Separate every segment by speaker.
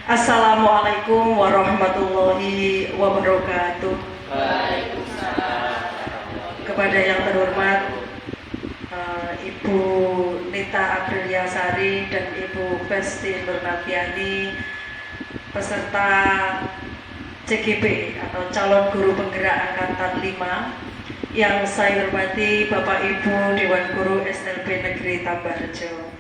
Speaker 1: Assalamualaikum warahmatullahi wabarakatuh.
Speaker 2: Waalaikumsalam.
Speaker 1: Kepada yang terhormat Ibu Nita Aprilia Sari dan Ibu Besti Nurnafiani, peserta CGP atau calon guru penggerak angkatan 5, yang saya hormati Bapak Ibu Dewan Guru SLB Negeri Tambarjo.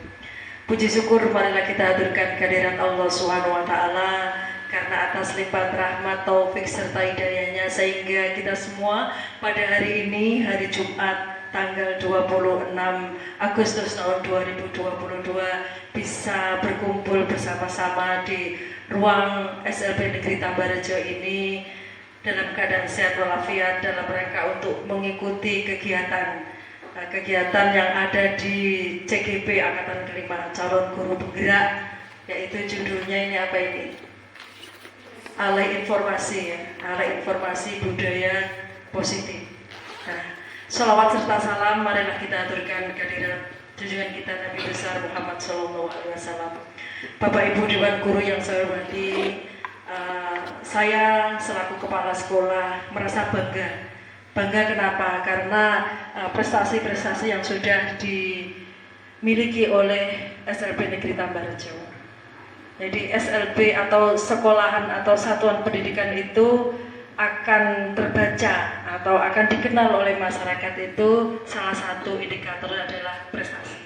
Speaker 1: Puji syukur marilah kita haturkan kehadirat Allah Subhanahu wa taala karena atas lipat rahmat, taufik serta hidayahnya sehingga kita semua pada hari ini, hari Jumat tanggal 26 Agustus tahun 2022 bisa berkumpul bersama-sama di ruang SLB Negeri Tambarjo ini dalam keadaan sehat walafiat dalam rangka untuk mengikuti kegiatan yang ada di CGP Angkatan Kelima Calon Guru Penggerak, yaitu judulnya ini apa ini? Alai Informasi, ya, Alai Informasi Budaya Positif. Nah, sholawat serta salam marilah kita aturkan kehadirat junjungan kita Nabi besar Muhammad SAW. Bapak Ibu Dewan Guru yang saya hormati, saya selaku kepala sekolah merasa bangga. Bangga kenapa? Karena prestasi-prestasi yang sudah dimiliki oleh SLB Negeri Tambarjo. Jadi SLB atau sekolahan atau satuan pendidikan itu akan terbaca atau akan dikenal oleh masyarakat itu salah satu indikator adalah prestasi.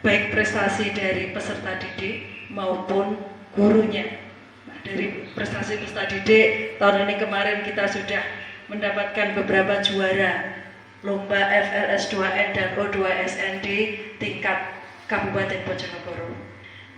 Speaker 1: Baik prestasi dari peserta didik maupun gurunya. Nah, dari prestasi peserta didik tahun ini kemarin kita sudah mendapatkan beberapa juara lomba FLS 2N dan O2SN di tingkat Kabupaten Bojonegoro.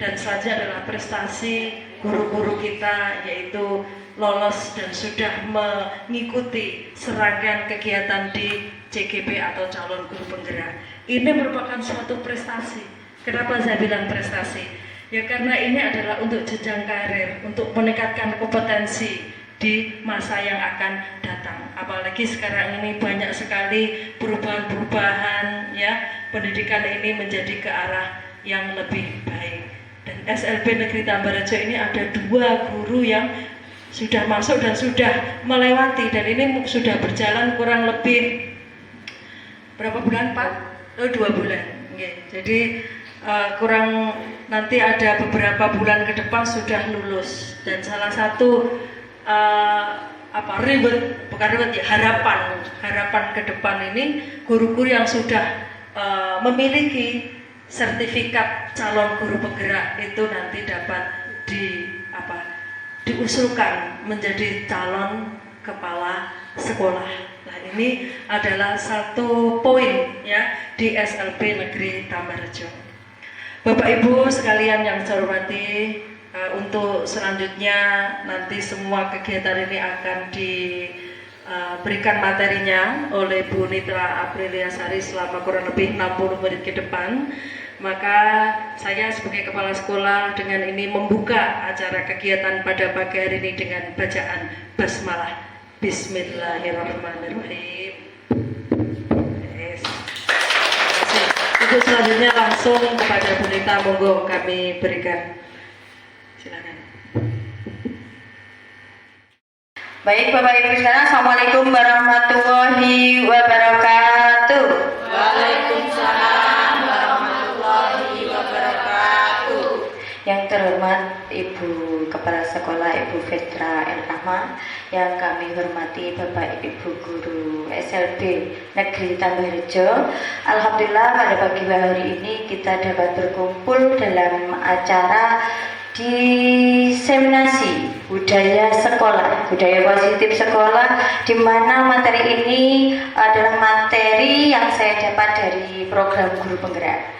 Speaker 1: Dan selanjutnya adalah prestasi guru-guru kita, yaitu lolos dan sudah mengikuti serangkaian kegiatan di CGP atau calon guru penggerak. Ini merupakan suatu prestasi. Kenapa saya bilang prestasi? Ya karena ini adalah untuk jenjang karir, untuk meningkatkan kompetensi di masa yang akan datang. Apalagi sekarang ini banyak sekali perubahan-perubahan, ya, pendidikan ini menjadi ke arah yang lebih baik. Dan SLB Negeri Tambarjo ini ada 2 guru yang sudah masuk dan sudah melewati, dan ini sudah berjalan kurang lebih berapa bulan Pak? 2 bulan. Jadi kurang nanti ada beberapa bulan ke depan sudah lulus, dan salah satu harapan ke depan ini guru-guru yang sudah memiliki sertifikat calon guru penggerak itu nanti dapat diusulkan menjadi calon kepala sekolah. Nah, ini adalah satu poin, ya, di SLB Negeri Tambarjo. Bapak Ibu sekalian yang saya hormati, untuk selanjutnya nanti semua kegiatan ini akan diberikan materinya oleh Bu Nita Aprilia Sari selama kurang lebih 60 menit ke depan. Maka saya sebagai kepala sekolah dengan ini membuka acara kegiatan pada pagi hari ini dengan bacaan basmalah. Bismillahirrahmanirrahim. Yes. Untuk selanjutnya langsung kepada Bu Nita, monggo kami berikan. Silakan.
Speaker 3: Baik Bapak Ibu sekalian, Assalamualaikum warahmatullahi wabarakatuh.
Speaker 2: Waalaikumsalam warahmatullahi wabarakatuh.
Speaker 3: Yang terhormat Ibu Kepala Sekolah Ibu Fetra El Rahman, yang kami hormati Bapak Ibu Guru SLB Negeri Tambarjo. Alhamdulillah pada pagi hari ini kita dapat berkumpul dalam acara diseminasi budaya sekolah, budaya positif sekolah, di mana materi ini adalah materi yang saya dapat dari program guru penggerak.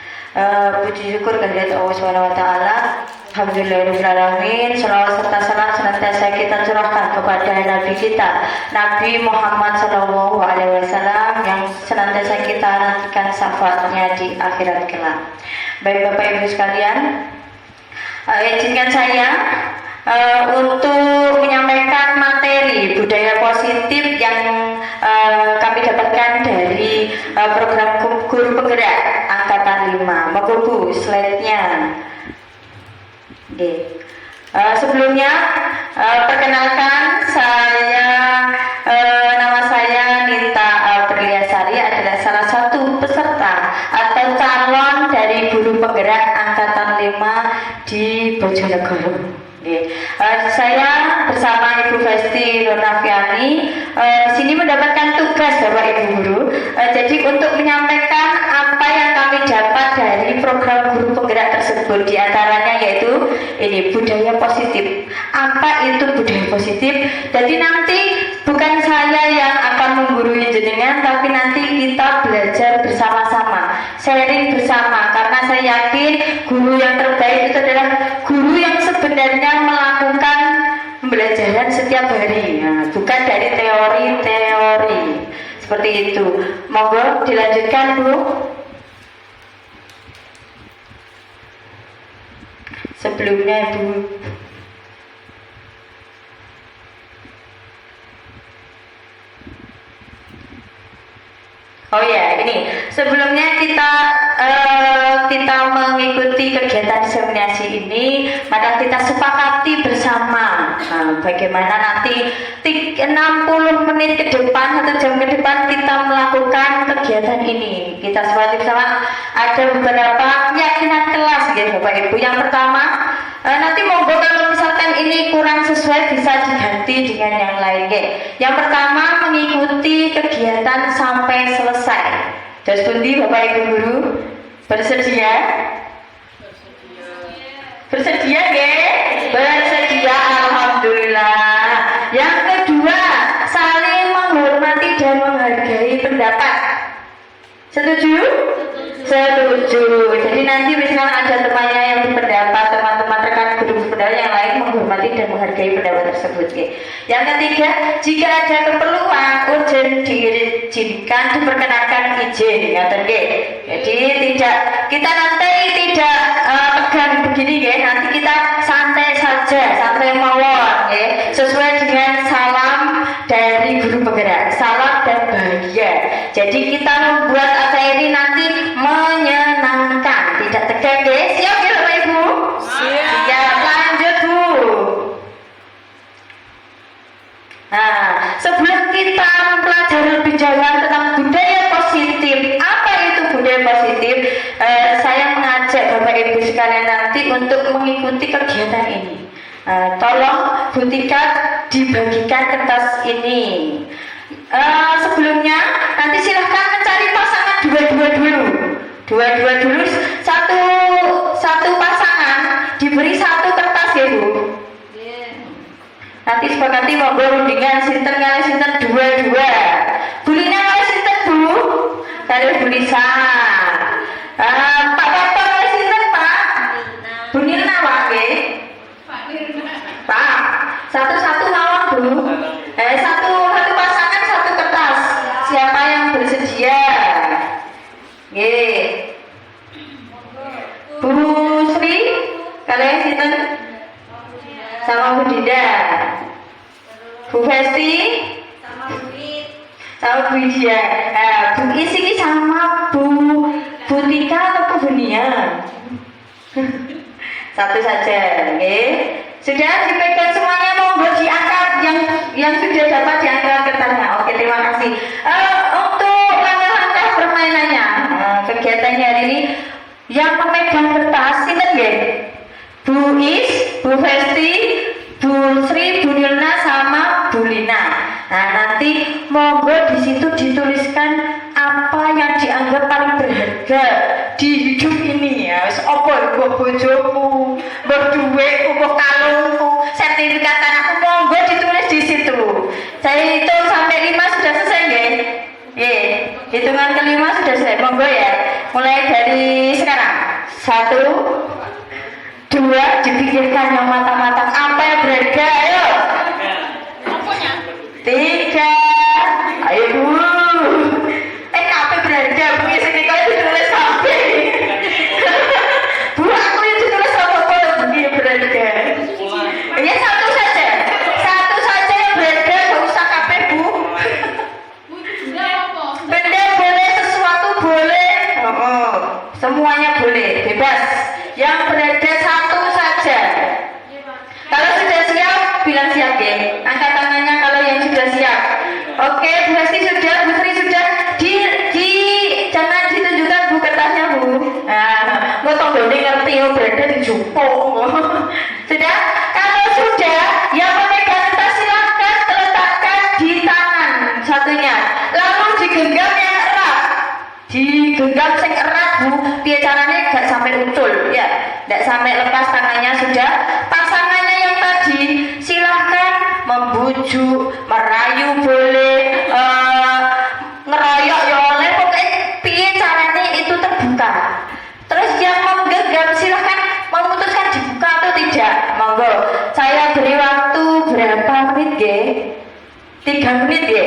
Speaker 3: Puji syukur kehadirat Allah Subhanahu wa taala. Alhamdulillahirabbil alamin. Shalawat serta salam senantiasa kita curahkan kepada Nabi kita, Nabi Muhammad SAW, yang senantiasa kita nantikan syafaatnya di akhirat kelak. Baik Bapak Ibu sekalian, izinkan saya untuk menyampaikan materi budaya positif yang kami dapatkan dari program guru penggerak angkatan 5. Monggo Bu, slide-nya. Sebelumnya perkenalkan nama saya Nita Aprilia-Sari, adalah salah satu peserta atau calon dari guru penggerak angkatan 5 di Bojonegoro. Saya bersama Ibu Festi Nurnafiani di sini mendapatkan tugas Bapak Ibu guru. Jadi untuk menyampaikan apa yang kami dapat dari program guru penggerak tersebut, diantaranya yaitu ini budaya positif. Apa itu budaya positif? Jadi nanti bukan saya yang akan menggurui jenengan, tapi nanti kita belajar bersama-sama, sharing bersama. Karena saya yakin guru yang terbaik itu adalah guru yang sebenarnya melakukan pembelajaran setiap hari, bukan dari teori-teori seperti itu. Monggo dilanjutkan Bu. Sebelumnya Bu. Oh ya, ini sebelumnya kita mengikuti kegiatan diseminasi ini, maka kita sepakati bersama bagaimana nanti 60 menit ke depan, 1 jam ke depan kita melakukan kegiatan ini. Kita sepakati bersama, ada beberapa keyakinan kelas gitu Bapak Ibu. Yang pertama, nanti monggo kalau misalkan ini kurang sesuai bisa diganti dengan yang lain. Yang pertama, mengikuti kegiatan sampai selesai. Terus pundi Bapak Ibu guru? Bersedia? Bersedia nggih? Bersedia, alhamdulillah. Yang kedua, saling menghormati dan menghargai pendapat. Setuju? Setuju. Jadi nanti misalnya ada temannya yang berpendapat, teman-teman rekan guru berpendapat yang lain menghormati dan menghargai pendapat tersebut. Yang ketiga, jika ada keperluan urgent diizinkan, diperkenankan izin. Jadi kita nanti tidak tegang begini, nanti kita santai saja, santai mawon, sesuai dengan salam dari guru penggerak, salam dan bahagia. Jadi kita membuat acara ini nanti menyenangkan, tidak tegang. Siap ya Bapak Ibu? Siap. Lanjut Bu. Nah, sebelum kita mempelajari lebih jauh tentang budaya positif, apa itu budaya positif? Saya mengajak Bapak Ibu sekalian nanti untuk mengikuti kegiatan ini. Tolong Bu Tika dibagikan kertas ini. Sebelumnya nanti silahkan mencari pasangan dua-dua dulu. Satu pasangan diberi satu kertas ya Bu. Nanti sepakati monggo rundingan sinten kali sinten dua-dua. Bulina kali sinten Bu? Kali Bulisa. Pak Bapak kali sinten Pak? Bu Nirna Pak nggih. Pak, satu-satu mawon Bu. Satu pasangan satu kertas. Siapa yang bersedia? Nggih. Bu Sri kalian sinten? Sama Bu Dinda. Bu Festi sama Bu Widya. Bu Is ini sama Bu Tika atau Bu Nia? Satu saja, sudah dipegang semuanya, monggo diangkat yang sudah dapat diangkat kertasnya. Oke, terima kasih. Untuk langkah-langkah permainannya, kegiatannya hari ini yang memegang kertas ingat nggih? Bu Is, Bu Festi, Bu Sri, Bu Nilna sama Bu Lina. Nah, nanti monggo di situ dituliskan apa yang dianggap paling berharga di hidup ini ya. Apa mbok bojomu, mbok duitku, mbok kalungku, sertifikat tanahku, monggo ditulis di situ. Saya hitung sampai 5 sudah selesai nggih? Nggih. Hitungan kelima sudah selesai. Monggo ya. Mulai dari sekarang. 1, 2, dipikirkan yang matang-matang apa yang berharga, ayo. 3, ayo Bu. Apa berharga? Bu sini kau ditulis sampai. Bu aku itu tulis apa begini berharga. Ya satu saja yang berharga, gak usah kabeh Bu. Benda boleh, sesuatu boleh. Semuanya boleh, bebas. Yang berharga satu saja. bilang siap ya. Angkat tangannya kalau yang sudah siap. Oke, Bu Hesti sudah, Bu Sri sudah. Jangan ditunjukkan Bu kertasnya Bu. Nah, mau tombol ini ngerti ya berada di jumpo. Sudah? Kalau sudah, yang memegang tas silahkan letakkan di tangan satunya. Lalu digenggam yang erat. Digenggam sing erat Bu. Biar caranya gak sampai ucul ya. Gak sampai lepas tangannya sudah. Pasangannya yang tadi silahkan membujuk, merayu boleh, ngeroyok ya oleh, pokoknya piye caranya itu terbuka. Terus yang menggenggam silahkan memutuskan dibuka atau tidak. Monggo, saya beri waktu berapa menit ya? 3 menit ya.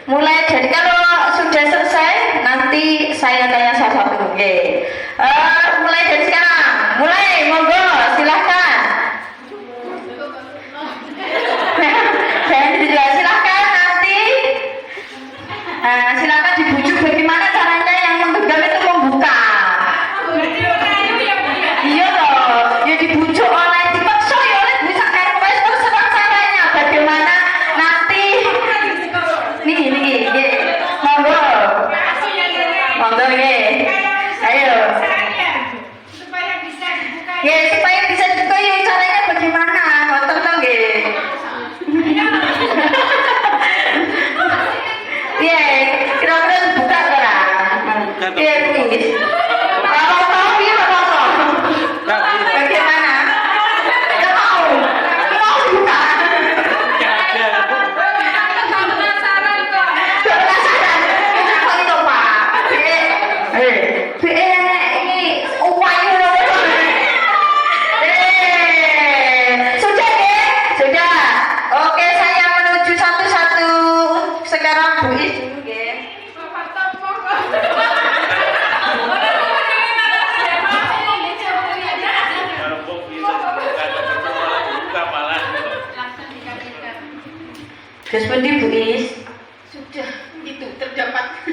Speaker 3: Mulai dari kalau sudah selesai nanti saya tanya satu-satu ya. Mulai dari sekarang, mulai monggo silahkan. Silahkan nanti silakan dibujuk bagaimana caranya yang menggenggam itu membuka. Iya loh, ya dibujuk oleh dipaksa ya oleh bisa request terserah caranya bagaimana nanti. Nih, monggo ya, ayo. Ya supaya bisa dibuka ya caranya bagaimana, tolong ya. Iya, kira-kira buka ora? Iya, tulis. Apa-apa, iya apa-apa. Bagaimana? Nggak mau buka. Penasaran kok. Kok itu Pak? Ini wayu loh. Sudah ya? Sudah. Oke, saya menuju satu-satu. Sekarang Bu Is dulu ya. Terus pundi Bu Is?
Speaker 2: Sudah itu terdapat.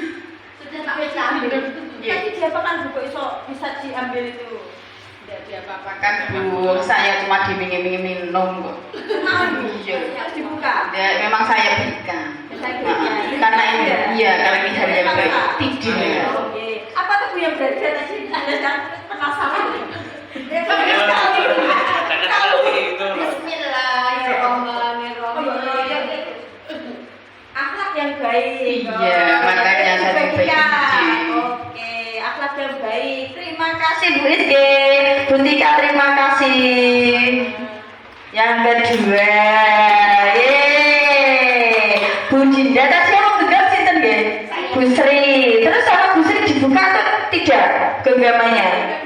Speaker 2: Sudah tak bisa ambil. Tadi diapakan Bu kok bisa diambil itu? Tidak diapa-apakan
Speaker 3: Bu, saya cuma dimingi-mingi minum kok.
Speaker 2: Iya, harus dibuka.
Speaker 3: Ya, memang saya berikan. Karena ini, iya, kalau ini hari yang baik. Tidak.
Speaker 2: Oke. Apa tuh Bu yang berbeda tadi? Anda yang penasaran. Bismillahirrahmanirrahim. Akhlak yang baik.
Speaker 3: Iya, makanya saya berbagi.
Speaker 2: Oke, akhlak yang baik.
Speaker 3: Terima kasih Bu Is. Bu Tika, terima kasih. Yang kedua, Bu Dinda tadi yang menggenggam sinten nggih? Bu Sri. Terus sama Bu Sri dibuka atau tidak genggamannya?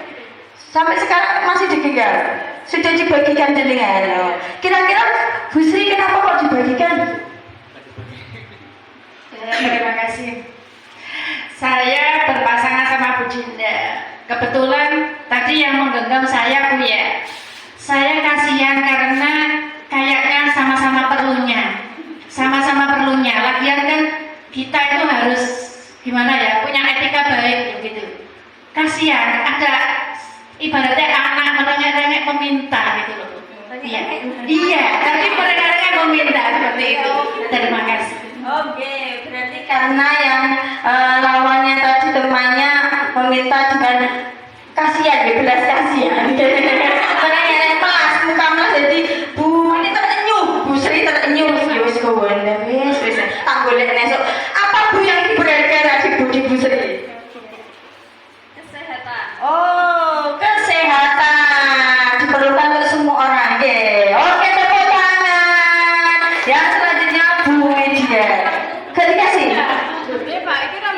Speaker 3: Sampai sekarang masih digenggam. Sudah dibagikan jenengan. Kira-kira Bu Sri kenapa kok dibagikan?
Speaker 4: Terima kasih. Saya berpasangan sama Bu Dinda. Kebetulan tadi yang menggenggam saya Bu ya. Saya kasihan karena kayaknya sama-sama perlunya. Sama-sama perlunya. Lagian kan kita itu harus gimana ya, punya etika baik gitu. Kasihan ada ibaratnya anak merengek-rengek meminta gitu loh. Iya. Iya, tadi merengek-rengek meminta seperti itu. Terima kasih.
Speaker 2: Oke, berarti
Speaker 3: Karena yang lawannya tadi temannya meminta dengan kasihan, belas kasihan. Karena yang melas, muka melas jadi Bu ini terenyuh, Bu Sri terenyuh. Wis kawan, wis tanggulnya esok. Apa Bu yang berharga tadi Bu Sri?
Speaker 2: kesehatan.
Speaker 3: Oh, kesehatan diperlukan untuk semua orang. Oke, tepuk tangan. Yang selanjutnya Bu Widya. Kasih.
Speaker 2: Pak, ini kan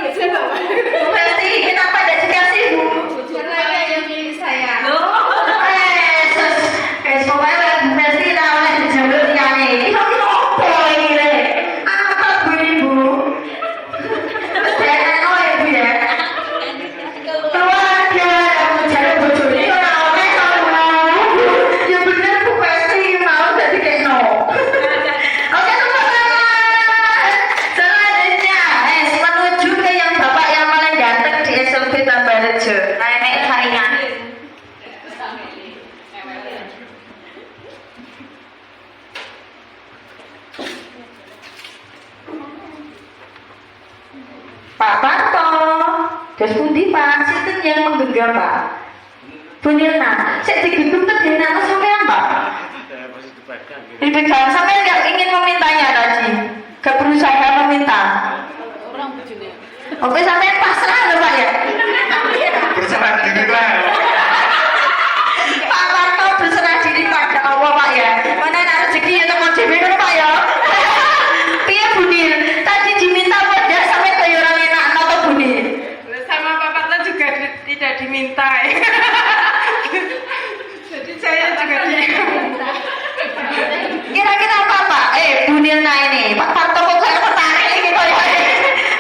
Speaker 3: Pak Parto. Terus pundi Pak, sinten yang menggenggam Pak? Bu Nirna. Saya digenggam tuh di atas sampean Pak. Dipegang sampean yang ingin memintanya tadi. Gak berusaha meminta.
Speaker 2: Orang bujune.
Speaker 3: Oke sampean pasrah lho Pak ya.
Speaker 5: Berserah diri lah.
Speaker 3: Pak Parto berserah diri pada Allah Pak ya. Mana ada rezeki ya teman dhewe ngono Pak ya. Piye Bu Nir? Tadi diminta pedas sampai kaya orang enak atau Bu Nir?
Speaker 4: Sama Pak Parto juga tidak diminta. Jadi saya juga diminta.
Speaker 3: Kira-kira apa Pak? Bu Nirna ini Pak Parto kok kayak tertarik ini Pak ya?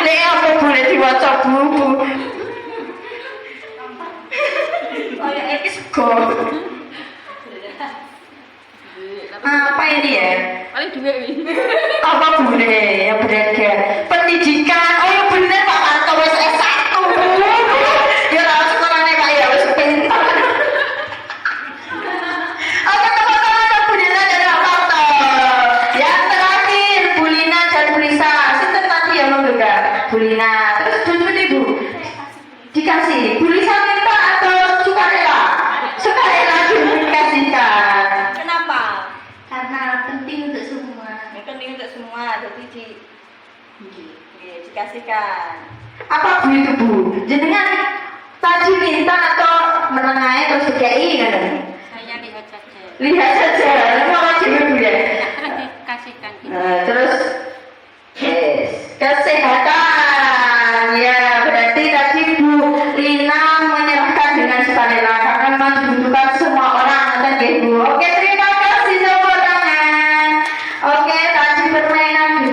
Speaker 3: Lek apa boleh diwaca buku? Oh ya ini sego. Apa ini ya?
Speaker 2: Paling duit ini.
Speaker 3: Apa boleh ya berharga? Pendidikan. Oh ya bener Pak Parto wis S1. Ya ora sekolahnya Pak ya wis pintar. Oke teman-teman dan Bu Nirna dan Pak Parto. Yang terakhir Bu Lina dan Bu Lisa. Sinten tadi yang menggenggam? Bu Lina. Terus dulu Ibu dikasih. Bu Lisa minta atau sukarela? Sukarela dikasihkan.
Speaker 2: Kenapa?
Speaker 3: Karena penting untuk semua.
Speaker 2: Penting untuk semua, jadi dikasihkan.
Speaker 3: Apa Bu itu Bu? Jenengan tadi minta atau menengahi terus dikei kan?
Speaker 2: Saya lihat saja.
Speaker 3: Lihat saja, mau aja Bu ya.
Speaker 2: Dikasihkan.
Speaker 3: Terus yes. Kesehatan ya berarti tadi Bu Lina menyerahkan dengan sukarela karena memang dibutuhkan semua orang kan Bu. Oke terima kasih tepuk tangan. Oke tadi permainan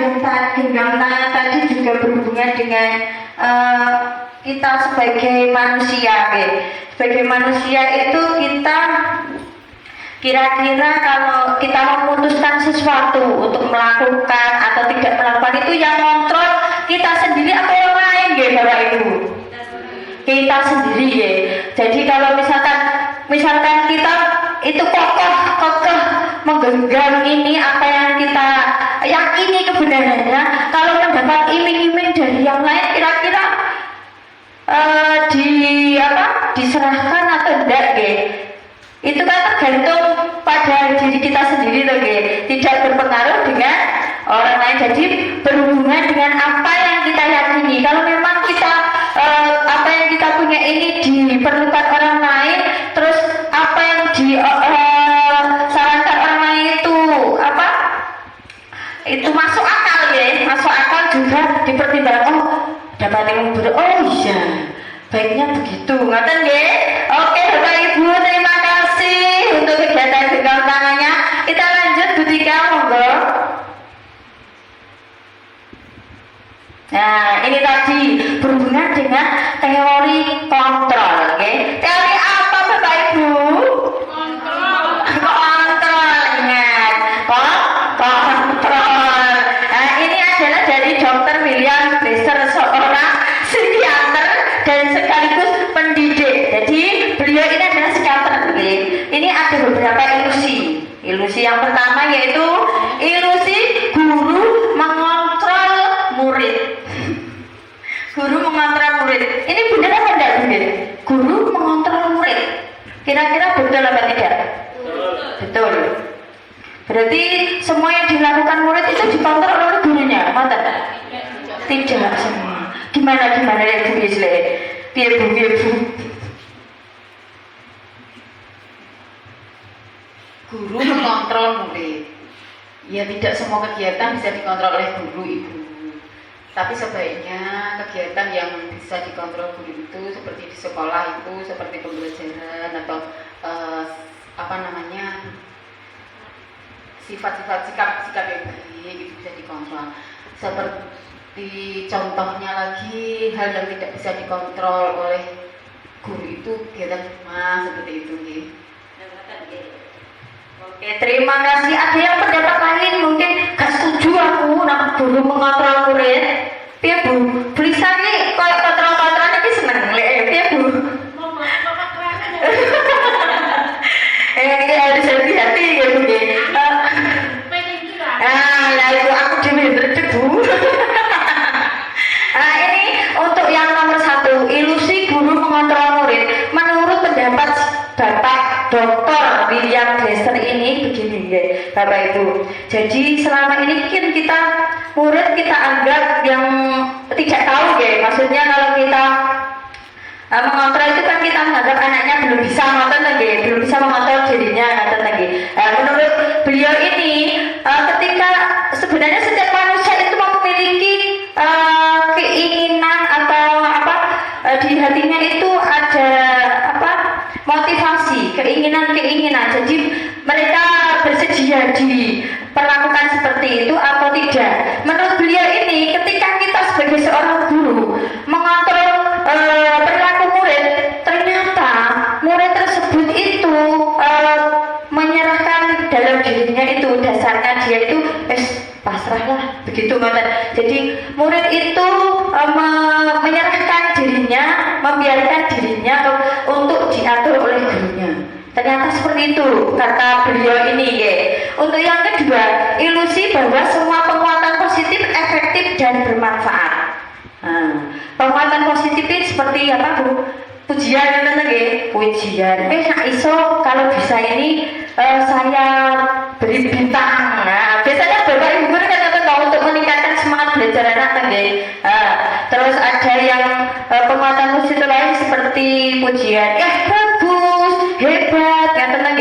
Speaker 3: genggam tangan tadi juga berhubungan dengan kita sebagai manusia sebagai manusia itu kita kira-kira kalau kita memutuskan sesuatu untuk melakukan atau tidak melakukan itu yang kontrol kita sendiri atau yang lain ya Bapak Ibu? Kita sendiri ya. Jadi kalau misalkan kita itu kokoh menggenggam ini apa yang kita yakini kebenarannya, kalau mendapat iming-iming dari yang lain kira-kira diserahkan atau enggak ya? Itu kan tergantung pada diri kita sendiri loh ya. Tidak berpengaruh dengan orang lain, jadi berhubungan dengan apa yang kita yakini. Kalau memang kita apa yang kita punya ini diperlukan orang lain, terus apa yang disarankan orang lain itu masuk akal ya, masuk akal juga dipertimbangkan. Dapat ilmu iya baiknya begitu, ngoten nggih. Oke Bapak Ibu, terima kasih untuk kegiatan genggam tangannya. Kita lanjut Bu Tika, monggo. Nah, ini tadi berhubungan dengan teori kontrol, oke? Teori apa Bapak Ibu? Kontrol, ingat. Kontrol. Nah, ini adalah dari Dr. William Blaser, seorang psikiater dan sekaligus pendidik. Jadi beliau ini adalah psikiater. Okay? Ini ada beberapa ilusi. Ilusi yang pertama yaitu ilusi guru mengontrol murid. Guru mengontrol murid. Ini benar apa tidak benar? Guru mengontrol murid. Kira-kira betul apa tidak? Betul. Berarti semua yang dilakukan murid itu dikontrol oleh gurunya, betul? Tidak semua. Gimana ya Bu Isle? Piye Bu?
Speaker 4: Guru mengontrol murid. Ya tidak semua kegiatan bisa dikontrol oleh guru Ibu. Tapi sebaiknya kegiatan yang bisa dikontrol guru itu seperti di sekolah itu seperti pembelajaran atau sifat-sifat sikap yang baik itu bisa dikontrol. Seperti contohnya lagi hal yang tidak bisa dikontrol oleh guru itu kegiatan rumah seperti itu nih.
Speaker 3: Oke, terima kasih. Ada yang pendapat lain mungkin gak setuju aku nak guru mengontrol murid. Piye Bu? Belisa nih koyo kontrol-kontrol iki seneng lek. Piye Bu? Ini harus hati-hati ya Bu. Lah ibu aku dhewe ndredeg Bu. Ini ini begini ya, Bapak Ibu. Jadi selama ini kan kita murid kita anggap yang tidak tahu ya, maksudnya kalau kita mengontrol itu kan kita menganggap anaknya belum bisa ngotot lagi, belum bisa mengontrol dirinya ngotot lagi. Menurut beliau ini ketika sebenarnya setiap manusia itu memiliki keinginan atau di hatinya itu ada motivasi, keinginan. Jadi mereka bersedia diperlakukan seperti itu atau tidak. Menurut beliau ini, ketika kita sebagai seorang guru mengontrol perilaku murid, ternyata murid tersebut itu menyerahkan dalam dirinya itu, dasarnya dia itu pasrahlah begitu ngoten. Jadi murid itu menyerahkan dirinya, membiarkan dirinya untuk diatur oleh gurunya. Ternyata seperti itu kata beliau ini ya. Untuk yang kedua, ilusi bahwa semua penguatan positif efektif dan bermanfaat. Penguatan positif ini seperti apa Bu? Pujian lagi, pujian. Nak iso kalau bisa ini saya beri bintang. Nah, biasanya Bapak Ibu guru kan tahu untuk meningkatkan semangat belajar anak tadi. Terus ada yang penguatan positif lain seperti pujian. Ya bagus, hebat, yang tenang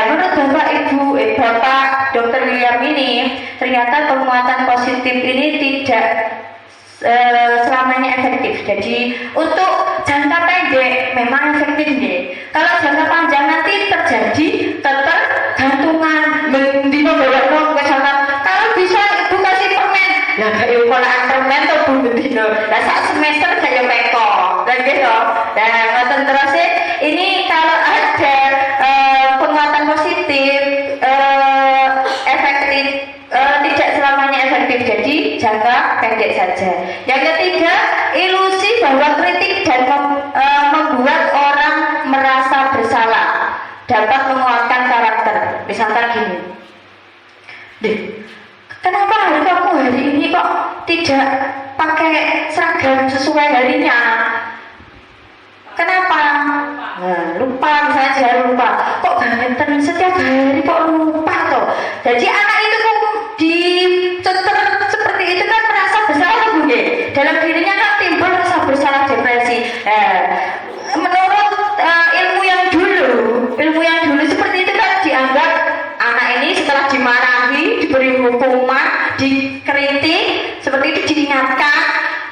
Speaker 3: menurut Bapak Ibu, Bapak Dr. William ini ternyata penguatan positif ini tidak selamanya efektif. Jadi untuk jangka pendek memang efektif nih. Kalau jangka panjang nanti terjadi ketergantungan. Mendino bawa misalkan kalau bisa ibu kasih permen, lah kayak polaan permen tuh Bu Mendino. Lah saat semester kayak peko, lagi loh. Dan terus ini kalau ada penguatan positif efektif, tidak selamanya efektif, jadi jangka pendek saja. Yang ketiga, ilusi bahwa kritik dan membuat orang merasa bersalah dapat menguatkan karakter. Misalkan gini, deh, kenapa kamu hari ini kok tidak pakai seragam sesuai harinya? Kenapa? Lupa, misalnya dia lupa. Kok ganten setiap hari kok lupa toh? Jadi anak itu kok diceter seperti itu kan merasa bersalah Bu ya. Dalam dirinya kan timbul rasa bersalah, depresi. Menurut ilmu yang dulu seperti itu kan dianggap anak ini setelah dimarahi, diberi hukuman, dikritik, seperti itu diingatkan,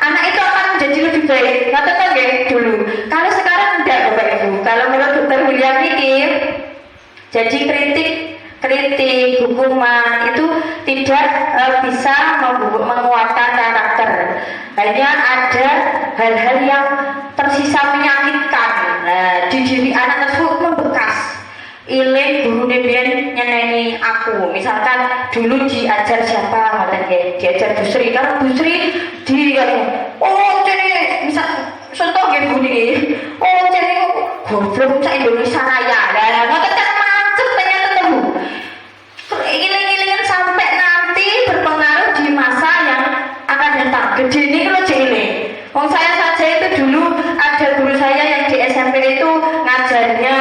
Speaker 3: anak itu akan menjadi lebih baik. Kata dulu. Kalau sekarang tidak Bapak Ibu. Kalau menurut Dr. William ini, jadi kritik, hukuman itu tidak bisa menguatkan karakter. Hanya ada hal-hal yang tersisa menyakitkan. Di diri anak tersebut membekas. Iling guru biyen nyeneni aku, misalkan dulu diajar siapa diajar Bu Sri, karena Bu Sri misal contoh Bu niki, goblok sak Indonesia Raya. Lah ngoten kan macet ternyata Bu. Iling-ilingan sampai nanti berpengaruh di masa yang akan datang. Gede ini kalau cilik. Wong saya saja itu dulu ada guru saya yang di SMP itu ngajarnya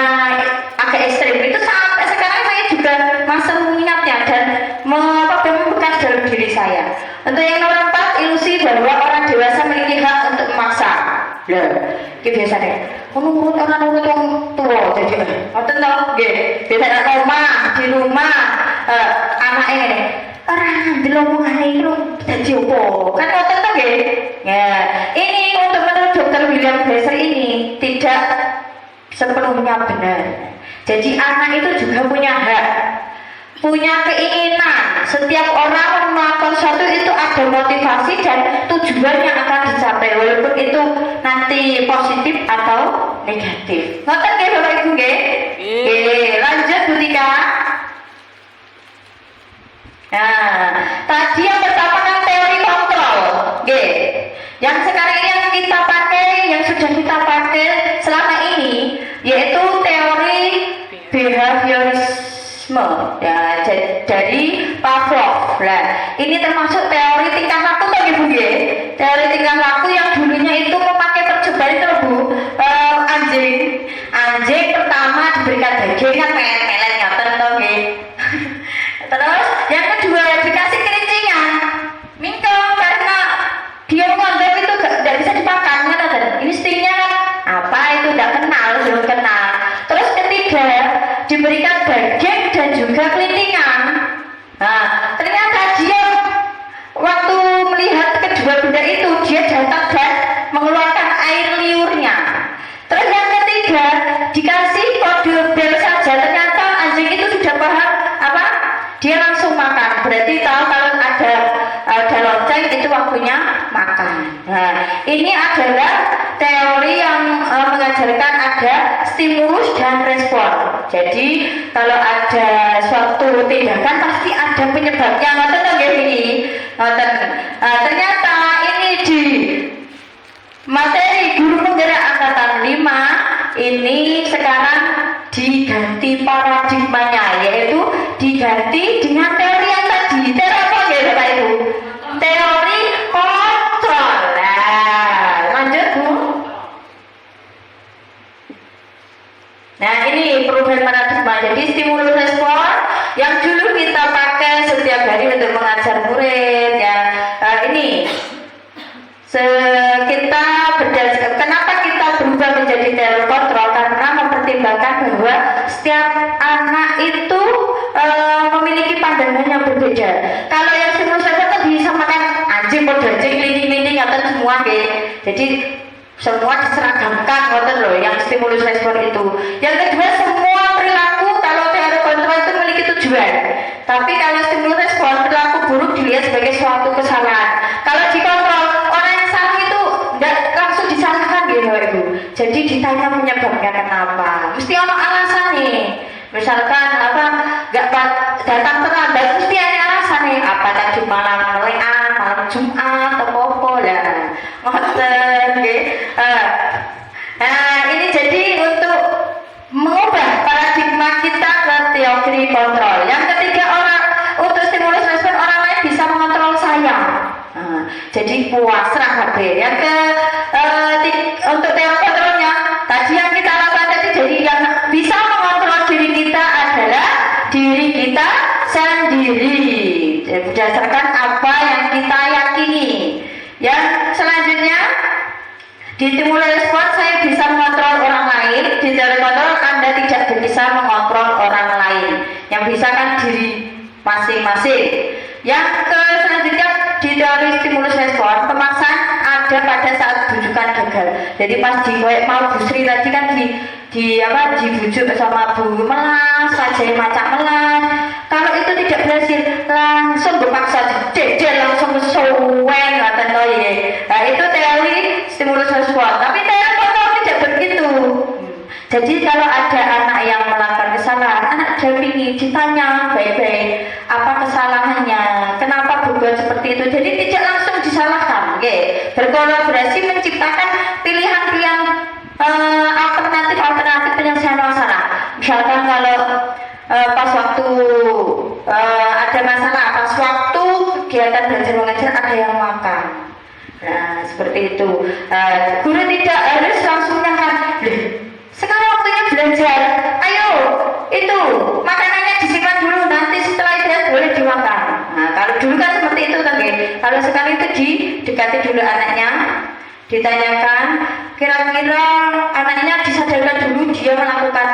Speaker 3: agak ekstrim, itu sampai sekarang saya juga masih mengingatnya dan membekas dalam diri saya. Untuk yang nomor 4, ilusi bahwa orang dewasa memiliki hak untuk memaksa. Ya, itu biasa deh. Menurut orang tua, jadi ngoten toh, nggih. Biasa di rumah anak ini orang dilomongane itu dadi opo? Kan ngoten toh nggih. Ya, ini untuk menurut Dr. William Glaser ini tidak sepenuhnya benar. Jadi anak itu juga punya hak, punya keinginan. Setiap orang melakukan sesuatu itu ada motivasi dan tujuan yang akan dicapai, walaupun itu nanti positif atau negatif. Ngoten nggih Bapak Ibu nggih? Lanjut Bu Tika. Nah, tadi yang pertama kan teori kontrol, nggih. Yang sekarang ini yang kita pakai, yang sudah kita pakai selama ini, yaitu teori behaviorisme ya, dari Pavlov. Nah, ini termasuk teori tingkah laku bagi Bu ya. Teori tingkah laku yang dulunya itu memakai percobaan itu Bu. Anjing pertama diberikan daging kan melen-melen ngoten to nggih. selesai itu waktunya makan. Nah, ini adalah teori yang mengajarkan ada stimulus dan respon. Jadi kalau ada suatu tindakan pasti ada penyebabnya. Ngoten to nggih niki. Ngoten. Ternyata ini di materi guru penggerak angkatan 5 ini sekarang diganti paradigmanya, yaitu diganti dengan teori yang tadi. Teori apa ya Bapak Ibu? Teori kontrol. Nah, lanjut Bu. Nah, ini perubahan paradigma. Jadi stimulus respon yang dulu kita pakai setiap hari untuk mengajar murid ya. Ini kita berdasarkan kenapa kita berubah menjadi teori kontrol, karena mempertimbangkan bahwa setiap anak itu memiliki pandangan yang berbeda. Kalau yang stimulus respon itu bisa makan anjing, podo anjing, linding-linding atau semua gitu. Jadi semua diseragamkan ngoten loh yang stimulus respon itu. Yang kedua, semua perilaku kalau teori kontrol itu memiliki tujuan. Tapi kalau stimulus respon, perilaku buruk dilihat sebagai suatu kesalahan. Kalau dikontrol, orang yang salah itu nggak langsung disalahkan gitu Ibu. Jadi ditanya penyebabnya kenapa. Mesti ada alasan nih. Misalkan apa nggak datang terlambat, mesti ada alasan nih. Apa tadi malam melean, malam Jumat atau apa ya. Ngoten nggih. Nah, ini jadi untuk mengubah paradigma kita ke teori kontrol. Yang ketiga, orang untuk stimulus respon orang lain bisa mengontrol saya. Jadi puas serah Yang untuk teori kontrolnya tadi yang kita lakukan tadi, jadi yang bisa mengontrol diri kita adalah diri kita sendiri berdasarkan apa yang kita yakini. Yang selanjutnya di stimulus respon saya bisa mengontrol orang lain, di teori kontrol Anda tidak bisa mengontrol orang lain. Yang bisa kan diri masing-masing. Yang selanjutnya di teori stimulus respon pemaksaan ada pada saat bujukan gagal. Jadi pas mau Bu Sri tadi kan dibujuk sama Bu Melas, saja macam Melas. Kalau itu tidak berhasil, langsung berpaksa jejel, langsung sesuai ngaten to ya. Nah, itu teori stimulus respon. Tapi teori kontrol tidak begitu. Jadi kalau ada anak yang melakukan kesalahan, anak dampingi, ditanya baik-baik apa kesalahannya, kenapa berbuat seperti itu. Jadi tidak langsung disalahkan, berkolaborasi menciptakan pilihan-pilihan alternatif penyelesaian masalah. Misalkan kalau pas waktu ada masalah, pas waktu kegiatan belajar mengajar ada yang makan. Nah, seperti itu. Guru tidak harus langsung menyangkan, sekarang waktunya belajar, ayo itu makanannya disimpan dulu, nanti setelah istirahat boleh dimakan. Nah, kalau dulu kan seperti itu kan, kalau sekarang itu didekati dulu anaknya, ditanyakan kira-kira anaknya disadarkan dulu dia melakukan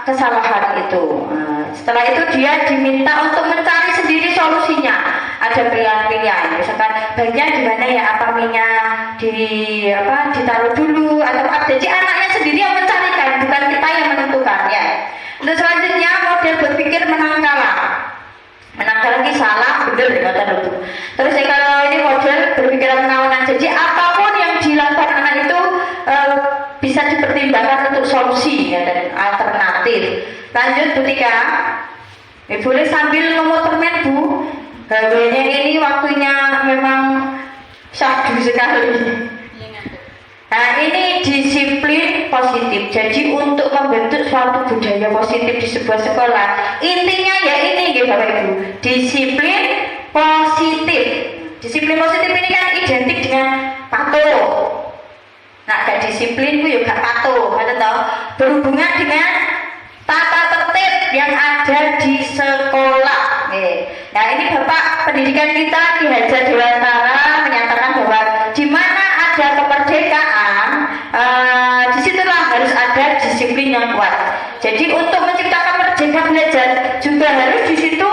Speaker 3: kesalahan itu. Setelah itu dia diminta untuk mencari sendiri solusinya. Ada pilihan-pilihan, misalkan baiknya gimana ya, apa minyak ditaruh dulu atau apa. Jadi anaknya sendiri yang mencarikan, bukan kita yang menentukan ya. Untuk selanjutnya model berpikir menang kalah lagi salah bener kata dokter. Terus ya, kalau ini model berpikiran menawan, jadi apapun yang dilakukan anak itu bisa dipertimbangkan untuk solusi ya, dan alternatif. Lanjut Bu Tika, boleh sambil ngomong permen Bu. Bagainya ini waktunya memang syahdu sekali. Nah, ini disiplin positif. Jadi untuk membentuk suatu budaya positif di sebuah sekolah, intinya ya ini gitu Bapak Ibu, disiplin positif. Disiplin positif ini kan identik dengan patuh. Nah, gak disiplin itu juga patuh, ada tahu? Berhubungan dengan tata tertib yang ada di sekolah. Nah, ini Bapak pendidikan kita Ki Haja Dewantara menyatakan bahwa di mana ada kemerdekaan, disitulah harus ada disiplin yang kuat. Jadi untuk menciptakan merdeka belajar juga harus di situ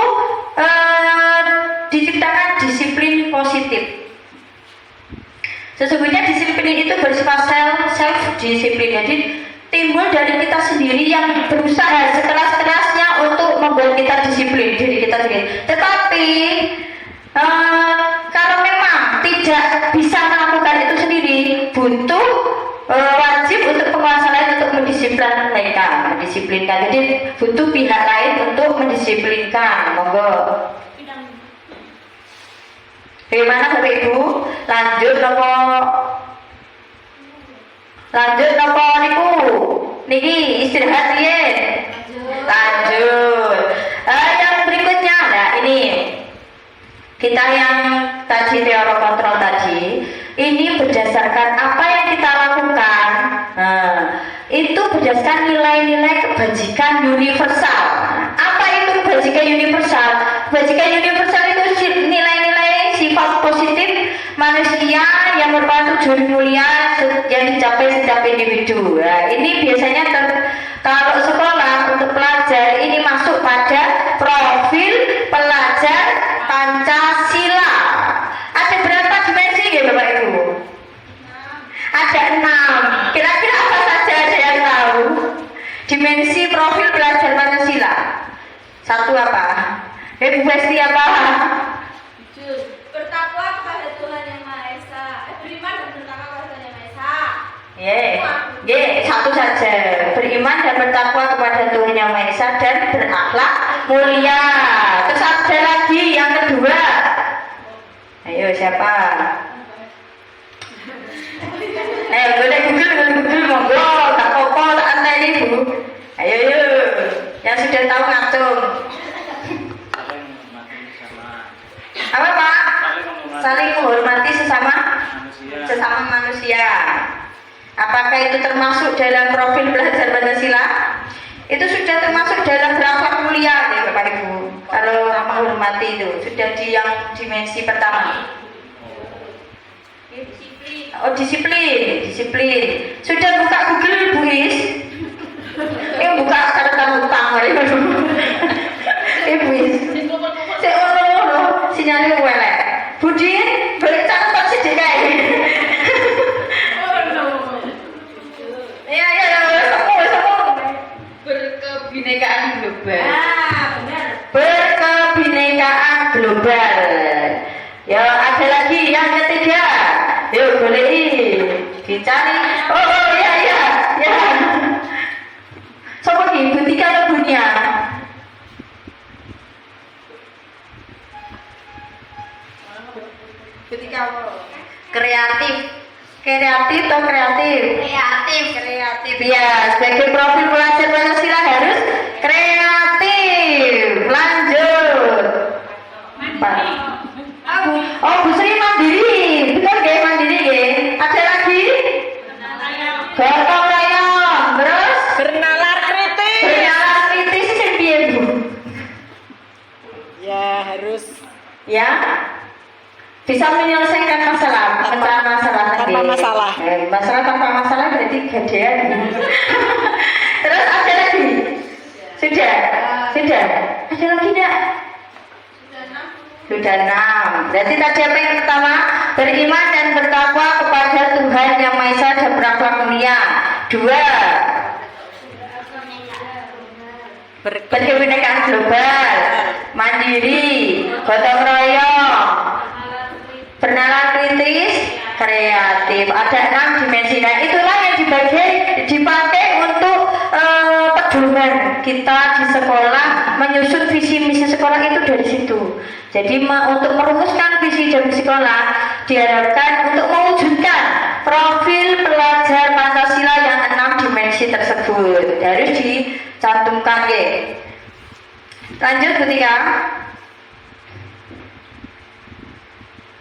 Speaker 3: diciptakan disiplin positif. Sesungguhnya disiplin itu bersifat self disiplin. Jadi timbul dari kita sendiri yang berusaha sekeras-kerasnya untuk membuat kita disiplin diri kita sendiri. Tetapi kalau butuh pihak lain untuk mendisiplinkan. Monggo. Bagaimana Bapak Ibu? Lanjut nopo niku? Niki istirahat ya. Lanjut. Yang berikutnya, nah ini kita yang tadi teori kontrol tadi, ini berdasarkan apa yang kita lakukan. Nah, itu berdasarkan nilai-nilai kebajikan universal. Apa itu kebajikan universal? Kebajikan universal itu nilai-nilai sifat positif manusia yang merupakan tujuan mulia yang dicapai setiap individu. Nah, ini biasanya kalau sekolah untuk pelajar ini masuk pada profil pelajar Pancasila. Ada berapa dimensi ya Bapak Ibu? Ada 6. Kira-kira apa saja ada yang tahu? Dimensi profil pelajar Pancasila. Satu apa? Ibu Besti apa?
Speaker 2: Bertakwa kepada Tuhan Yang Maha Esa. Beriman dan bertakwa kepada Tuhan Yang Maha Esa.
Speaker 3: Satu saja. Beriman dan bertakwa kepada Tuhan Yang Maha Esa dan berakhlak mulia. Terus ada lagi yang kedua. Ayo siapa? Boleh Google monggo, tak apa-apa, tak antai ini Bu. Ayo, yang sudah tahu ngatung. Apa Pak? Saling menghormati sesama manusia. Apakah itu termasuk dalam profil pelajar Pancasila? Itu sudah termasuk dalam berakhlak mulia ya Bapak Ibu. Kalau menghormati itu sudah di yang dimensi pertama. Oh disiplin. Sudah buka Google Bu Is? Buka catatan utang Bu Is. Sinyalnya welek. Budin, balik catatan sithik kae. Berkebinekaan global.
Speaker 2: Benar.
Speaker 3: Berkebinekaan global. Ya ada lagi yang ketiga. Yuk boleh dicari. Oh ya. Coba Butika atau Bunia?
Speaker 2: Ketika apa?
Speaker 3: Kreatif atau kreatif? Kreatif ya, sebagai profil pelajar Pancasila harus kreatif. Lanjut. Oh Bu Sri mandiri, betul gak mandiri gak? Ada lagi? Gotong royong, terus? Bernalar kritis sih piye Bu?
Speaker 1: Ya harus
Speaker 3: Ya, bisa menyelesaikan masalah, pecah masalah
Speaker 1: tanpa masalah.
Speaker 3: Masalah tanpa masalah berarti gadean. Terus ada lagi? Sudah. Ada lagi enggak? Sudah 6. Berarti tadi apa yang pertama? Beriman dan bertakwa kepada Tuhan Yang Maha Esa dan berakhlak mulia. 2. Berkebinekaan global, mandiri, gotong royong, bernalar kritis, kreatif. Ada 6 dimensi. Nah itulah yang dipakai untuk pedoman kita di sekolah, menyusun visi misi sekolah itu dari situ. Jadi untuk merumuskan visi dan misi sekolah diharapkan untuk mewujudkan profil pelajar Pancasila yang 6 dimensi tersebut. Harus dicantumkan ya. Lanjut ketika.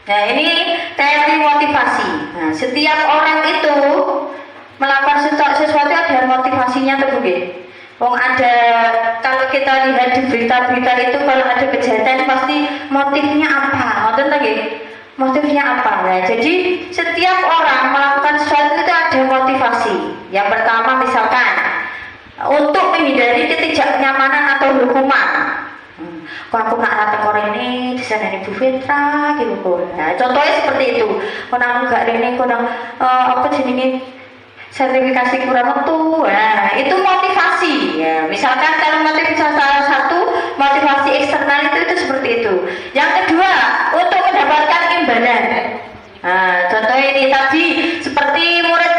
Speaker 3: Nah ini teori motivasi. Nah, setiap orang itu melakukan sesuatu ada motivasinya tuh Bu. Ada kalau kita lihat di berita-berita itu kalau ada kejahatan pasti motifnya apa? Motifnya apa? Nah, jadi setiap orang melakukan sesuatu itu ada motivasi. Yang pertama misalkan untuk menghindari ketidaknyamanan atau hukuman. Kalau aku nak rata orang ini di sana Ibu Fitra gitu. Nah, contohnya seperti itu. Kalau aku nggak ini, kalau apa jenis sertifikasi kurang mutu. Nah, itu motivasi. Ya, misalkan kalau motivasi salah satu motivasi eksternal itu seperti itu. Yang kedua, untuk mendapatkan imbalan. Nah, contohnya ini tadi seperti murid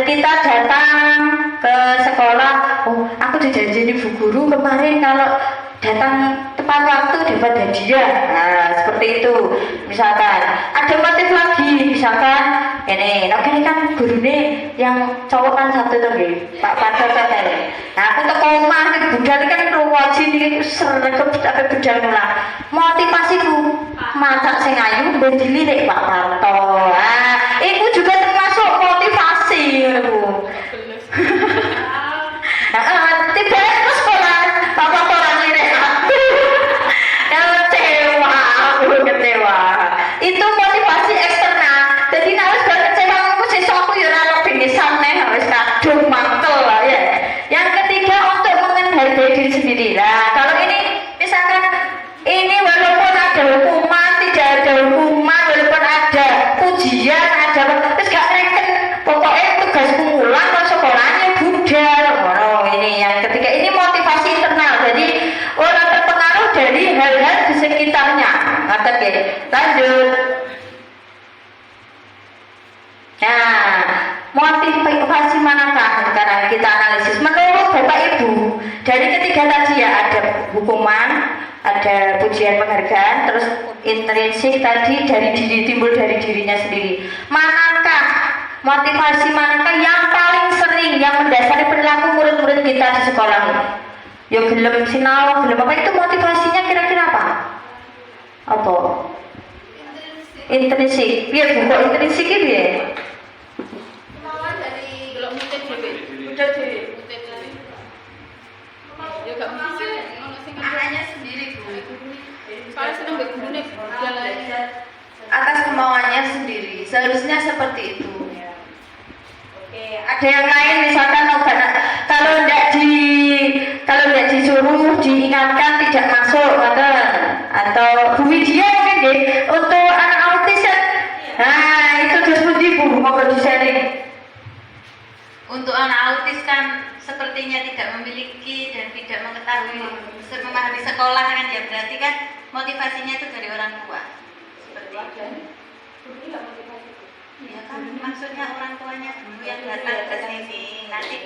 Speaker 3: kita datang ke sekolah. Oh, aku aku dijanjini Bu Guru kemarin kalau datang tepat waktu dapat hadiah. Nah, seperti itu. Misalkan ada motif lagi, misalkan ini, oke ini kan gurune yang cowok kan satu tuh nggih, Pak Pato ini. Nah, aku teko omah nek budal kan ruwaji iki sregep sampe budal mulang. Motivasiku masak sing ayu ben dilirik Pak Parto. Ah, itu juga termasuk motivasi ngono. Tiba ke sekolah, Bapak orang lirik aku. Kecewa. Itu motivasi eksternal. Jadi nek wis kecewa aku sesuk aku ya ora lebih ngesan neh wis kadung mantel lah ya. Yang ketiga untuk menghargai diri sendiri. Nah, kalau ini misalkan ini walaupun ada hukuman, tidak ada hukuman, walaupun ada pujian, ada terus gak reken pokoknya tugasku ngulang ke sekolahnya budal. Oh, ini yang ketiga, ini motivasi internal. Jadi orang terpengaruh dari hal-hal di sekitarnya. Ngerti ya? Lanjut. Nah, motivasi manakah sekarang kita analisis? Menurut Bapak Ibu, dari ketiga tadi ya ada hukuman, ada pujian penghargaan, terus intrinsik tadi dari diri, timbul dari dirinya sendiri. Manakah motivasi manakah yang paling sering yang mendasari perilaku murid-murid kita di sekolah? Ya gelem sinau, gelem apa itu motivasinya kira-kira apa? Apa? Intrinsik. Piye Bu kok intrinsik iki piye?
Speaker 2: Kemauan dari gelem murid dhewe.
Speaker 3: Udah deh.
Speaker 2: Ya gak mesti ono sing anaknya sendiri Bu. Soalnya seneng mbek gurune jalan.
Speaker 3: Atas kemauannya sendiri. Seharusnya seperti itu. Oke, ada yang lain misalkan kalau tidak disuruh diingatkan tidak masuk atau Bu Widya mungkin deh untuk anak autis kan. Nah, itu terus Bu mau di-sharing.
Speaker 6: Untuk anak autis kan sepertinya tidak memiliki dan tidak mengetahui memahami sekolah kan ya, berarti kan motivasinya itu dari orang tua seperti itu. Ya kan maksudnya orang tuanya dulu yang datang ke sini, nanti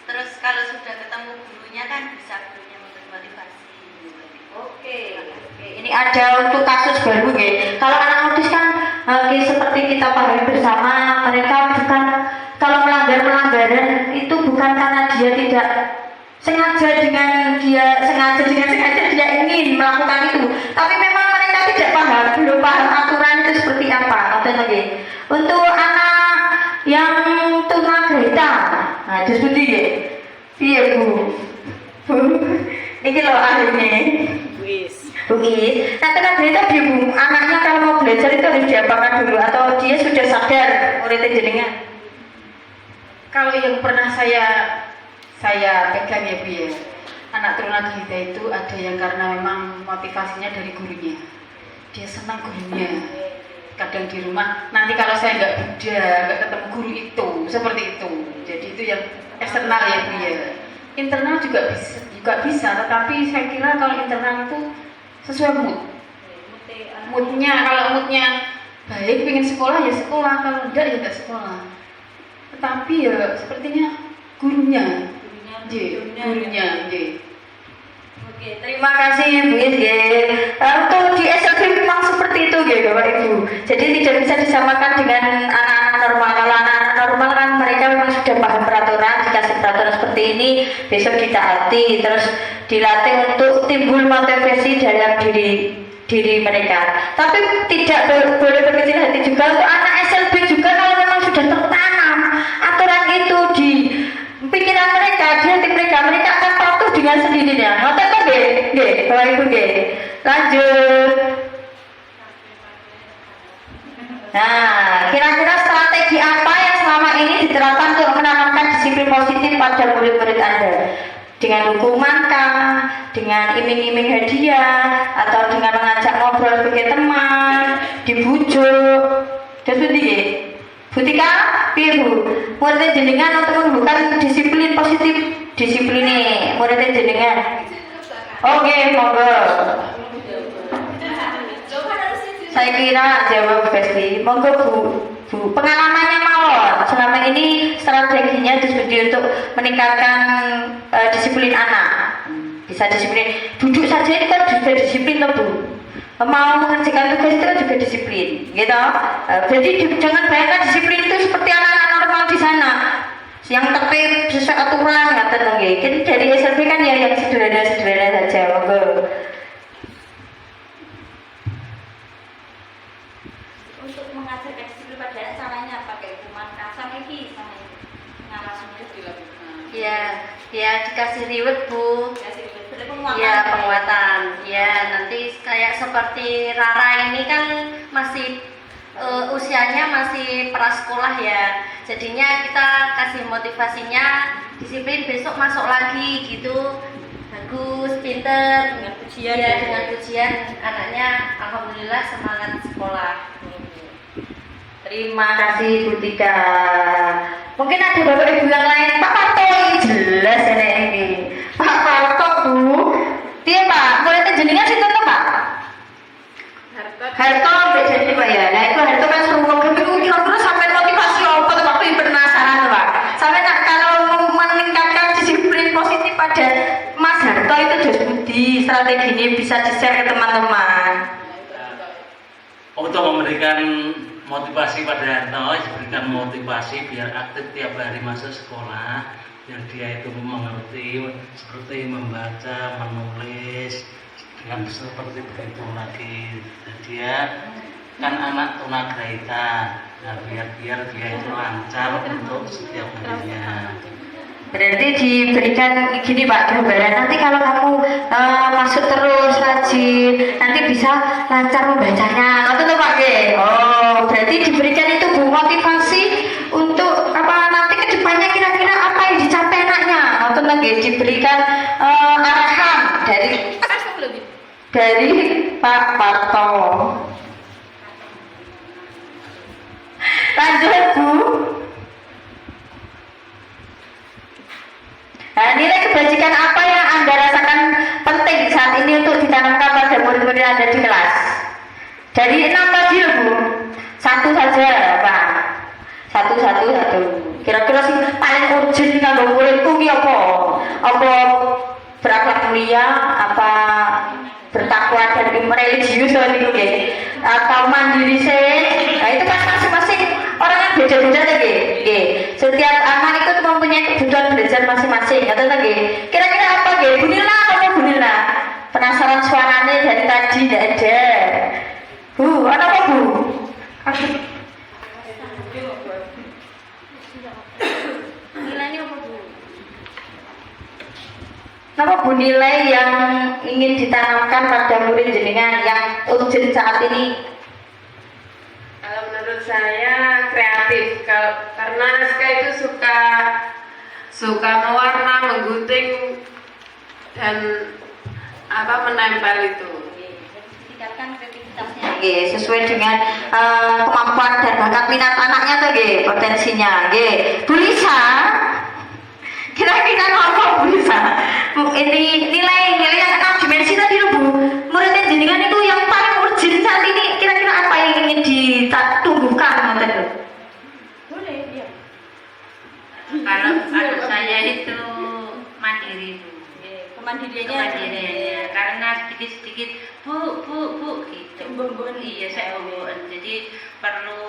Speaker 6: terus kalau sudah ketemu gurunya kan bisa gurunya memberi motivasi.
Speaker 3: Oke. Ini ada untuk kasus baru ya. Kalau anak autis kan seperti kita pahami bersama, mereka bukan kalau melanggaran itu bukan karena dia tidak sengaja dia ingin melakukan itu, tapi memang mereka tidak paham, belum paham aturan itu seperti apa. Untuk anak yang tunagrita, nah itu seperti ya. Iya Bu. Ini loh ahlinya. Nah tunagrita Bu, anaknya kalau mau belajar itu harus diapakan dulu atau dia sudah sadar muridnya jenengan?
Speaker 4: Kalau yang pernah saya pegang ya Bu ya, anak tunagrita itu ada yang karena memang motivasinya dari gurunya, dia senang gurunya. Kadang di rumah nanti kalau saya nggak ketemu guru itu seperti itu. Jadi itu yang eksternal ya Bu ya. Internal juga bisa, tetapi saya kira kalau internal itu sesuai moodnya. Kalau moodnya baik pengen sekolah ya sekolah, kalau enggak ya enggak sekolah. Tetapi ya sepertinya gurunya.
Speaker 3: Oke, terima kasih Bu ya. Untuk di SLB memang seperti itu ya Bapak Ibu. Jadi tidak bisa disamakan dengan anak-anak normal. Kalau anak-anak normal kan mereka memang sudah paham peraturan, dikasih peraturan seperti ini, besok ditaati, terus dilatih untuk timbul motivasi dalam diri mereka. Tapi tidak boleh berkecil hati juga untuk anak SLB juga kalau memang sudah tertanam aturan itu di pikiran mereka, di hati mereka akan patuh dengan sendirinya. Ngoten to nggih, Bapak Ibu nggih. Lanjut. Nah, kira-kira strategi apa yang selama ini diterapkan untuk menanamkan disiplin positif pada murid-murid Anda? Dengan hukuman kah? Dengan iming-iming hadiah? Atau dengan mengajak ngobrol sebagai teman? Dibujuk? Dan sebagainya. Butika, piye Bu? Murid jenengan untuk menumbuhkan disiplin positif, disiplin ini murid jenengan. Oke, monggo. Saya kira jawab pasti. Monggo Bu. Bu. Pengalamannya mawon selama ini strateginya disebut untuk meningkatkan disiplin anak. Bisa disiplin. Duduk saja ini kan juga disiplin loh Bu. Mau mengerjakan tugas itu kan juga disiplin, gitu. Jadi jangan bayangkan disiplin itu seperti anak-anak normal di sana, yang tertib sesuai aturan, nggak tenang. Jadi dari SLB kan ya yang sederhana-sederhana saja, monggo.
Speaker 2: Untuk mengajarkan disiplin pada anak caranya pakai hukuman kasar ini sama ini. Ngawasinya dilakukan.
Speaker 6: Ya dikasih reward Bu.
Speaker 2: Kasih bener penguatan.
Speaker 6: Ya penguatan. Ya nanti kayak seperti Rara ini kan masih usianya masih prasekolah ya. Jadinya kita kasih motivasinya disiplin, besok masuk lagi gitu. Bagus, pinter.
Speaker 2: Dengan pujian.
Speaker 6: Ya dengan pujian anaknya alhamdulillah semangat sekolah.
Speaker 3: Terima kasih Bu Tika. Mungkin ada bapak ibu yang lain. Pak Parto jelas ini. Pak Parto Bu. Dia Pak, boleh jenengan sih tetap Pak. Harto jadi Pak ya. Nah itu Harto kan seru banget itu kira-kira sampai motivasi apa tuh waktu penasaran Pak. Sampai kalau meningkatkan disiplin positif pada Mas Harto itu just budi strategi ini bisa di-share ke teman-teman.
Speaker 7: Untuk memberikan motivasi pada Harto, berikan motivasi biar aktif tiap hari masuk sekolah, biar dia itu mengerti seperti membaca, menulis dengan seperti begitu lagi. Dan dia kan anak tunagrahita, nah biar dia itu lancar untuk setiap harinya.
Speaker 3: Berarti diberikan gini Pak gambaran, nanti kalau kamu masuk terus rajin, nanti bisa lancar membacanya. Nanti tuh Pak oh berarti diberikan itu Bu motivasi untuk apa nanti kedepannya kira-kira apa yang dicapai anaknya. Nanti lagi diberikan arahan dari Pak Parto. Lanjut Bu. Nah, nilai kebajikan apa yang Anda rasakan penting saat ini untuk ditanamkan pada murid-murid Anda di kelas? Dari 6 tadi Bu, satu saja Pak. Satu. Kira-kira sih paling urgent kalau muridku ini apa? Apa berakhlak mulia, apa bertakwa dan religius atau mandiri sih? Nah itu kan masing-masing orang kan beda-beda lagi. Setiap anak itu mempunyai kebutuhan belajar masing-masing. Atau lagi kira-kira apa Bu Nila atau Bu Nila? Penasaran suaranya dari tadi tidak ada. Bu, ada apa Bu?
Speaker 6: Nilainya apa Bu?
Speaker 3: Apa Bu nilai yang ingin ditanamkan pada murid jenengan yang urgent saat ini?
Speaker 8: Kalau menurut saya kreatif, karena Aska itu suka mewarna, menggunting dan menempel itu.
Speaker 6: Tingkatkan kreativitasnya.
Speaker 3: Sesuai dengan kemampuan dan bakat minat anaknya tuh potensinya. Bu Lisa, kira-kira apa Bu Lisa? Ini nilai yang 6 dimensi tadi loh Bu. Muridnya jenengan itu yang paling urgent saat ini kira-kira apa yang ingin ditumbuhkan?
Speaker 2: Boleh, iya.
Speaker 6: Kalau saya itu mandiri Bu.
Speaker 2: Kemandiriannya
Speaker 6: karena sedikit-sedikit bu gitu. Iya saya boboan. Jadi perlu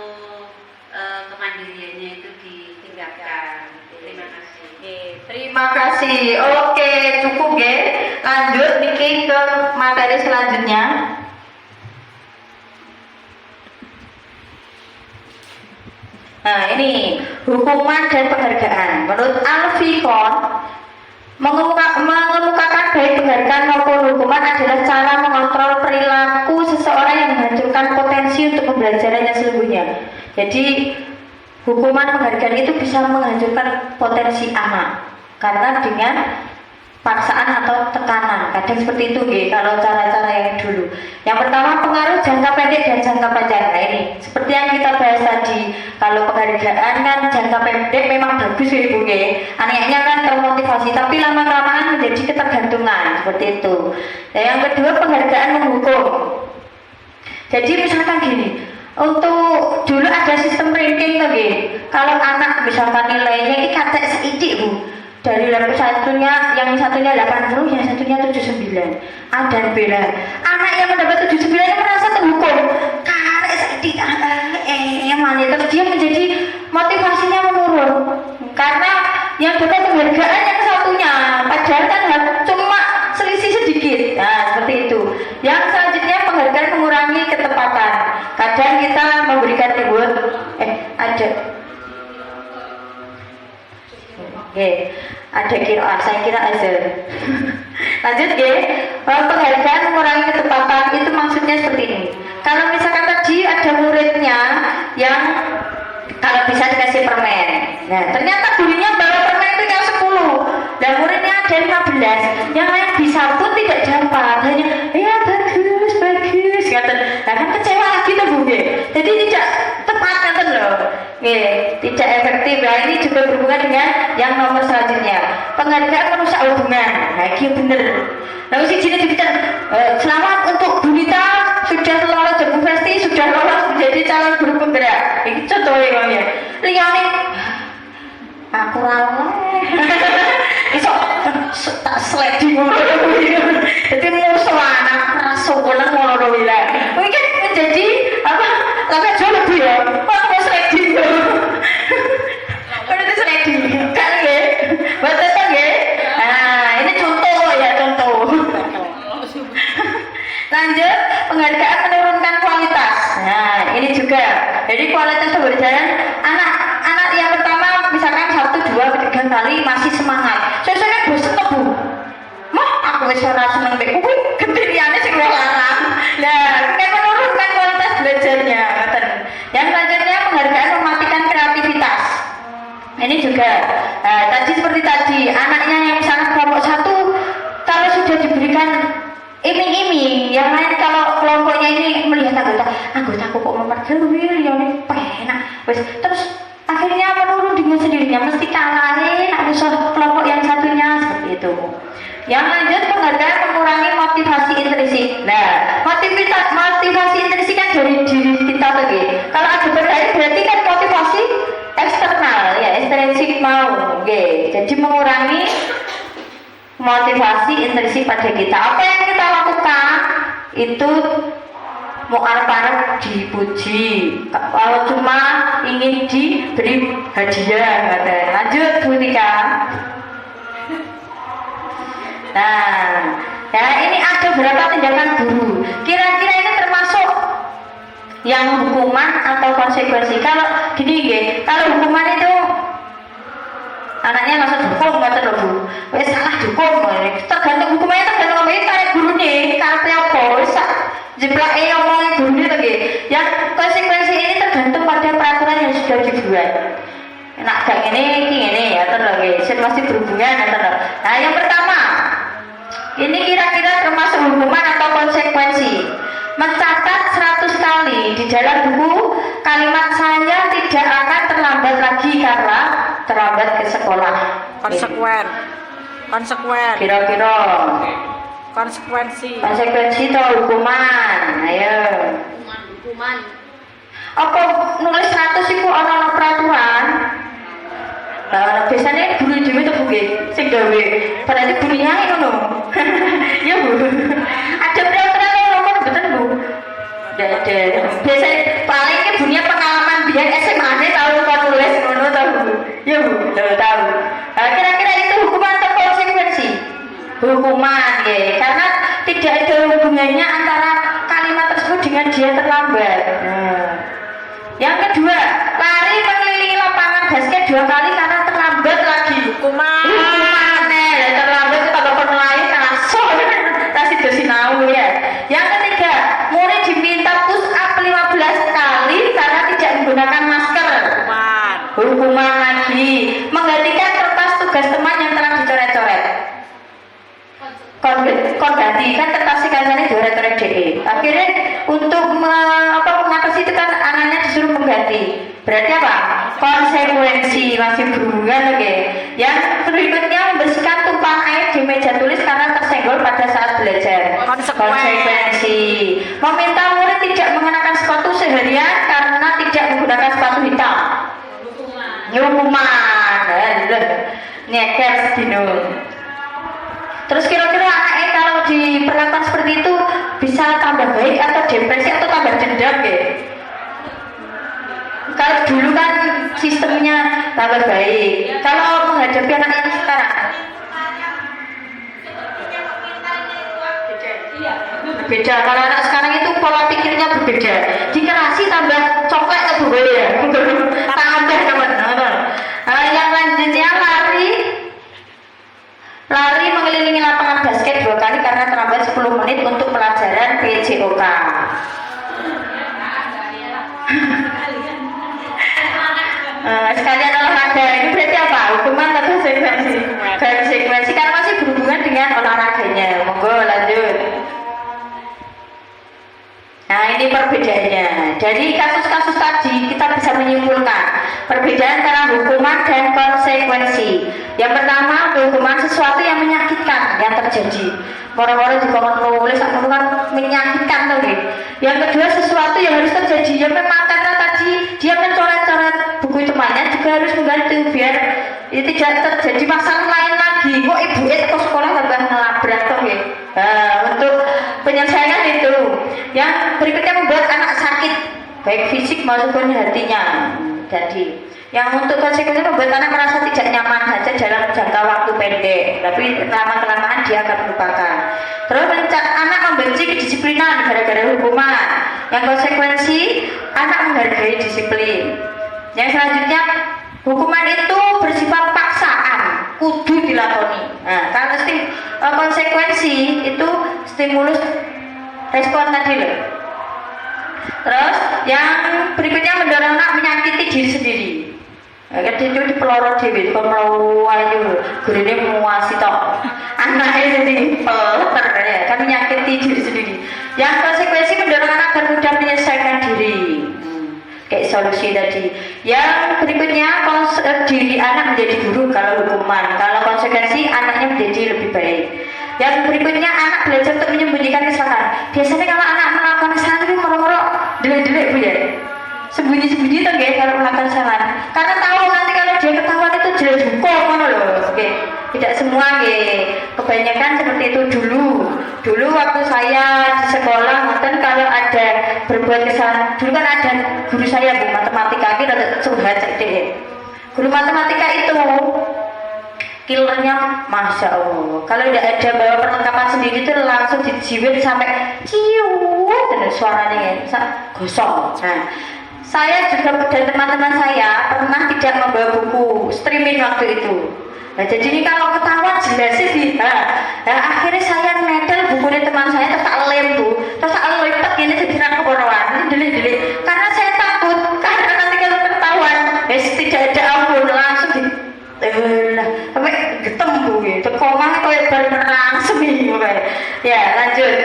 Speaker 6: kemandiriannya itu ditingkatkan. Terima kasih.
Speaker 3: Terima kasih. Oke, cukup Lanjut niki ke materi selanjutnya. Nah ini hukuman dan penghargaan. Menurut Alfikon mengemukakan baik penghargaan maupun hukuman adalah cara mengontrol perilaku seseorang yang menghancurkan potensi untuk pembelajarannya sesungguhnya. Jadi hukuman penghargaan itu bisa menghancurkan potensi anak karena dengan paksaan atau tekanan. Kadang seperti itu kalau cara-cara yang dulu. Yang pertama pengaruh jangka pendek dan jangka panjang. Nah ini seperti yang kita bahas tadi. Kalau penghargaan kan jangka pendek memang bagus Ibu anaknya kan termotivasi, tapi lama-kelamaan menjadi ketergantungan seperti itu. Dan yang kedua penghargaan menghukum. Jadi misalkan gini, Untuk dulu ada sistem ranking lagi. Kalau anak misalkan nilainya ini kata seidik Bu. Dari level satunya, yang satunya 80, yang satunya 79. A dan B lah. Anak yang mendapat 79 ini merasa terhukum. Karena seidik mana terus dia menjadi motivasinya menurun. Karena yang dapat penghargaan yang satunya, padahal kan cuma selisih sedikit. Nah, seperti itu. Yang selanjutnya penghargaan mengurangi ketepatan. Kadang kita memberikan reward, ada. Ada kira, saya kira aja. Lanjut penghargaan mengurangi ketepatan itu maksudnya seperti ini. Kalau misalkan tadi ada muridnya yang kalau bisa dikasih permen, nah ternyata gurunya bawa permen itu yang 10, dan muridnya ada 15, yang lain bisa pun tidak dapat, hanya ya bagus, kata, nah kan kecewa lagi tuh Bu. Jadi tidak tepat kata loh, tidak efektif. Nah ini juga berhubungan dengan yang nomor selanjutnya, penghargaan merusak hubungan. Nah ini bener. Lalu si sini diberikan selamat untuk Bu Nita sudah lolos Jamu Festi, sudah lolos menjadi calon guru penggerak. Ini contohnya ya. Liane aku rawan. Iso tak sliding ngono. Jadi musuh anak rasolan ngono wilayah. Mungkin menjadi apa? Tapi jauh lebih ya. Kok mau sliding. Kalau itu sliding kan ya. Betul kan ya? Nah, ini contoh ya, contoh. Lanjut, penghargaan menurunkan kualitas. Nah, ini juga. Jadi kualitas berjalan. Anak yang pertama misalkan 1, 2, 3 kali masih semangat. Saya bosan tuh Bu. Mah, aku wis ora seneng mek kuwi, gendiriane sing larang. Nah, kayak menurunkan kualitas belajarnya. Yang selanjutnya penghargaan mematikan kreativitas. Ini juga. Tadi seperti tadi, anaknya yang misalkan kelompok 1 kalau sudah diberikan iming-iming, yang lain kalau kelompoknya ini melihat anggotaku kok mempergewir, ya ini penak, terus akhirnya menurun dengan sendirinya, mesti kalahin ada kelompok yang satunya seperti itu. Yang lanjut penghargaan mengurangi motivasi intrinsik. Nah, motivasi intrinsik kan dari diri kita lagi. Kalau ada berarti kan motivasi eksternal, ya ekstrinsik mau, jadi mengurangi motivasi intrinsik pada kita. Apa yang kita lakukan itu mau arep-arep dipuji, kalau cuma ingin diberi hadiah, katanya. Lanjut Bu Tika. Nah, ya ini ada berapa tindakan guru. Kira-kira ini termasuk yang hukuman atau konsekuensi. Kalau gini, kalau hukuman itu anaknya langsung hukum kata loh Bu, wes salah hukum, tergantung hukumnya, tergantung ngomongin tarik gurunya, karena apa, wes jeblak ngomongin gurunya lagi. Yang konsekuensi ini tergantung pada peraturan yang sudah dibuat. Nak gak ini ya terus masih berhubungan ya terus. Nah yang pertama, ini kira-kira termasuk hukuman atau konsekuensi. Mencatat 100 kali di dalam buku kalimat saya tidak akan terlambat lagi karena terlambat ke sekolah.
Speaker 1: Konsekuen.
Speaker 3: Kira-kira
Speaker 1: Konsekuensi
Speaker 3: atau hukuman. Ayo.
Speaker 2: Hukuman.
Speaker 3: Apa nulis 100 itu ana peraturan? Nah, biasanya guru dhewe itu Bu, sing gawe. Berarti bunyinya ngono. Ya Bu. Ada peraturan yang nomor betul Bu. Ada. Biasanya paling ke bunyinya pengalaman biar SMA-nya tahu kalau nulis ngono tahu Bu. Ya Bu, tahu. Nah, kira-kira itu hukuman atau konsekuensi? Hukuman ya, karena tidak ada hubungannya antara kalimat tersebut dengan dia terlambat. Yang kedua, lari mengelilingi lapangan basket 2 kali karena terlambat lagi. Hukuman terlambat kita dapat lain kasih kasih dosinau ya. Yang ketiga, murid diminta push up 15 kali karena tidak menggunakan masker. Hukuman lagi, menggantikan kertas tugas teman yang telah dicoret-coret. Ganti kan kertas kancane coret-coret DE. Akhirnya untuk mengatasi itu kan anaknya disuruh mengganti. Berarti apa? Konsekuensi masih berhubungan lagi. Yang berikutnya membersihkan tumpahan air di meja tulis karena tersenggol pada saat belajar. Konsekuensi. Meminta murid tidak mengenakan sepatu seharian Nyukuman, nyeker sedino. Terus kira-kira anaknya kalau diperlakukan seperti itu bisa tambah baik atau depresi atau tambah dendam ya? Kalau dulu kan sistemnya tambah baik. Kalau menghadapi anak yang sekarang berbeda. Kalau anak sekarang itu pola pikirnya berbeda. Dikerasi tambah coklat atau boleh ya? Tambah teman. Yang lanjutnya lari mengelilingi lapangan basket 2 kali karena terlambat 10 menit untuk pelajaran PJOK. Sekalian olahraga ini berarti apa? Hukuman atau konsekuensi? Konsekuensi karena masih berhubungan dengan olahraganya. Monggo lanjut. Nah ini perbedaannya. Dari kasus-kasus tadi kita bisa menyimpulkan perbedaan antara hukuman dan konsekuensi. Yang pertama, hukuman sesuatu yang menyakitkan yang terjadi. Orang-orang juga menulis kan menyakitkan tadi. Yang kedua, sesuatu yang harus terjadi. Yang memang karena tadi dia mencoret-coret buku temannya juga harus mengganti biar itu tidak terjadi masalah lain lagi. Kok ibu ke sekolah tambah ngelabrak tuh ya. Untuk penyelesaian itu. Yang berikutnya membuat anak sakit baik fisik maupun hatinya. Jadi yang untuk konsekuensi membuat anak merasa tidak nyaman saja dalam jangka waktu pendek, tapi lama-kelamaan dia akan melupakan. Terus anak membenci kedisiplinan gara-gara hukuman. Yang konsekuensi anak menghargai disiplin. Yang selanjutnya hukuman itu bersifat paksaan, kudu dilakoni. Nah, kalau konsekuensi itu stimulus respon tadi loh. Terus yang berikutnya mendorong anak menyakiti diri sendiri. Kadang itu dipelorot dewi, kalau mau ayu, gurine muasi tok. Anaknya jadi pelotor ya, kan menyakiti diri sendiri. Yang konsekuensi mendorong anak agar mudah menyelesaikan diri. Kayak solusi tadi. Yang berikutnya diri anak menjadi buruk kalau hukuman. Kalau konsekuensi anaknya menjadi lebih baik. Yang berikutnya anak belajar untuk menyembunyikan kesalahan. Biasanya kalau anak melakukan kesalahan itu moro-moro delik-delik bu ya. Sembunyi-sembunyi tuh guys kalau melakukan kesalahan. Karena tahu nanti kalau dia ketahuan itu jelas hukum mana loh. Oke. Tidak semua ya. Kebanyakan seperti itu dulu. Dulu waktu saya di sekolah ngoten kalau ada berbuat kesalahan. Dulu kan ada guru saya bu matematika kita curhat deh. Guru matematika itu killernya masya Allah. Kalau tidak ada bawa perlengkapan sendiri itu langsung dijiwit sampai ciut dan suaranya ya, gosong. Nah, saya juga dan teman-teman saya pernah tidak membawa buku streaming waktu itu. Nah, jadi ini kalau ketahuan jelas sih. Nah, akhirnya saya netel bukunya teman saya terus tak lem tuh, terus tak lipat ini jadi rangka borowan, ini delik-delik. Karena saya takut karena nanti kalau ketahuan, tidak ada ampun langsung di sampai ketemu gitu, komanya kayak berenang seminggu ya. Lanjut.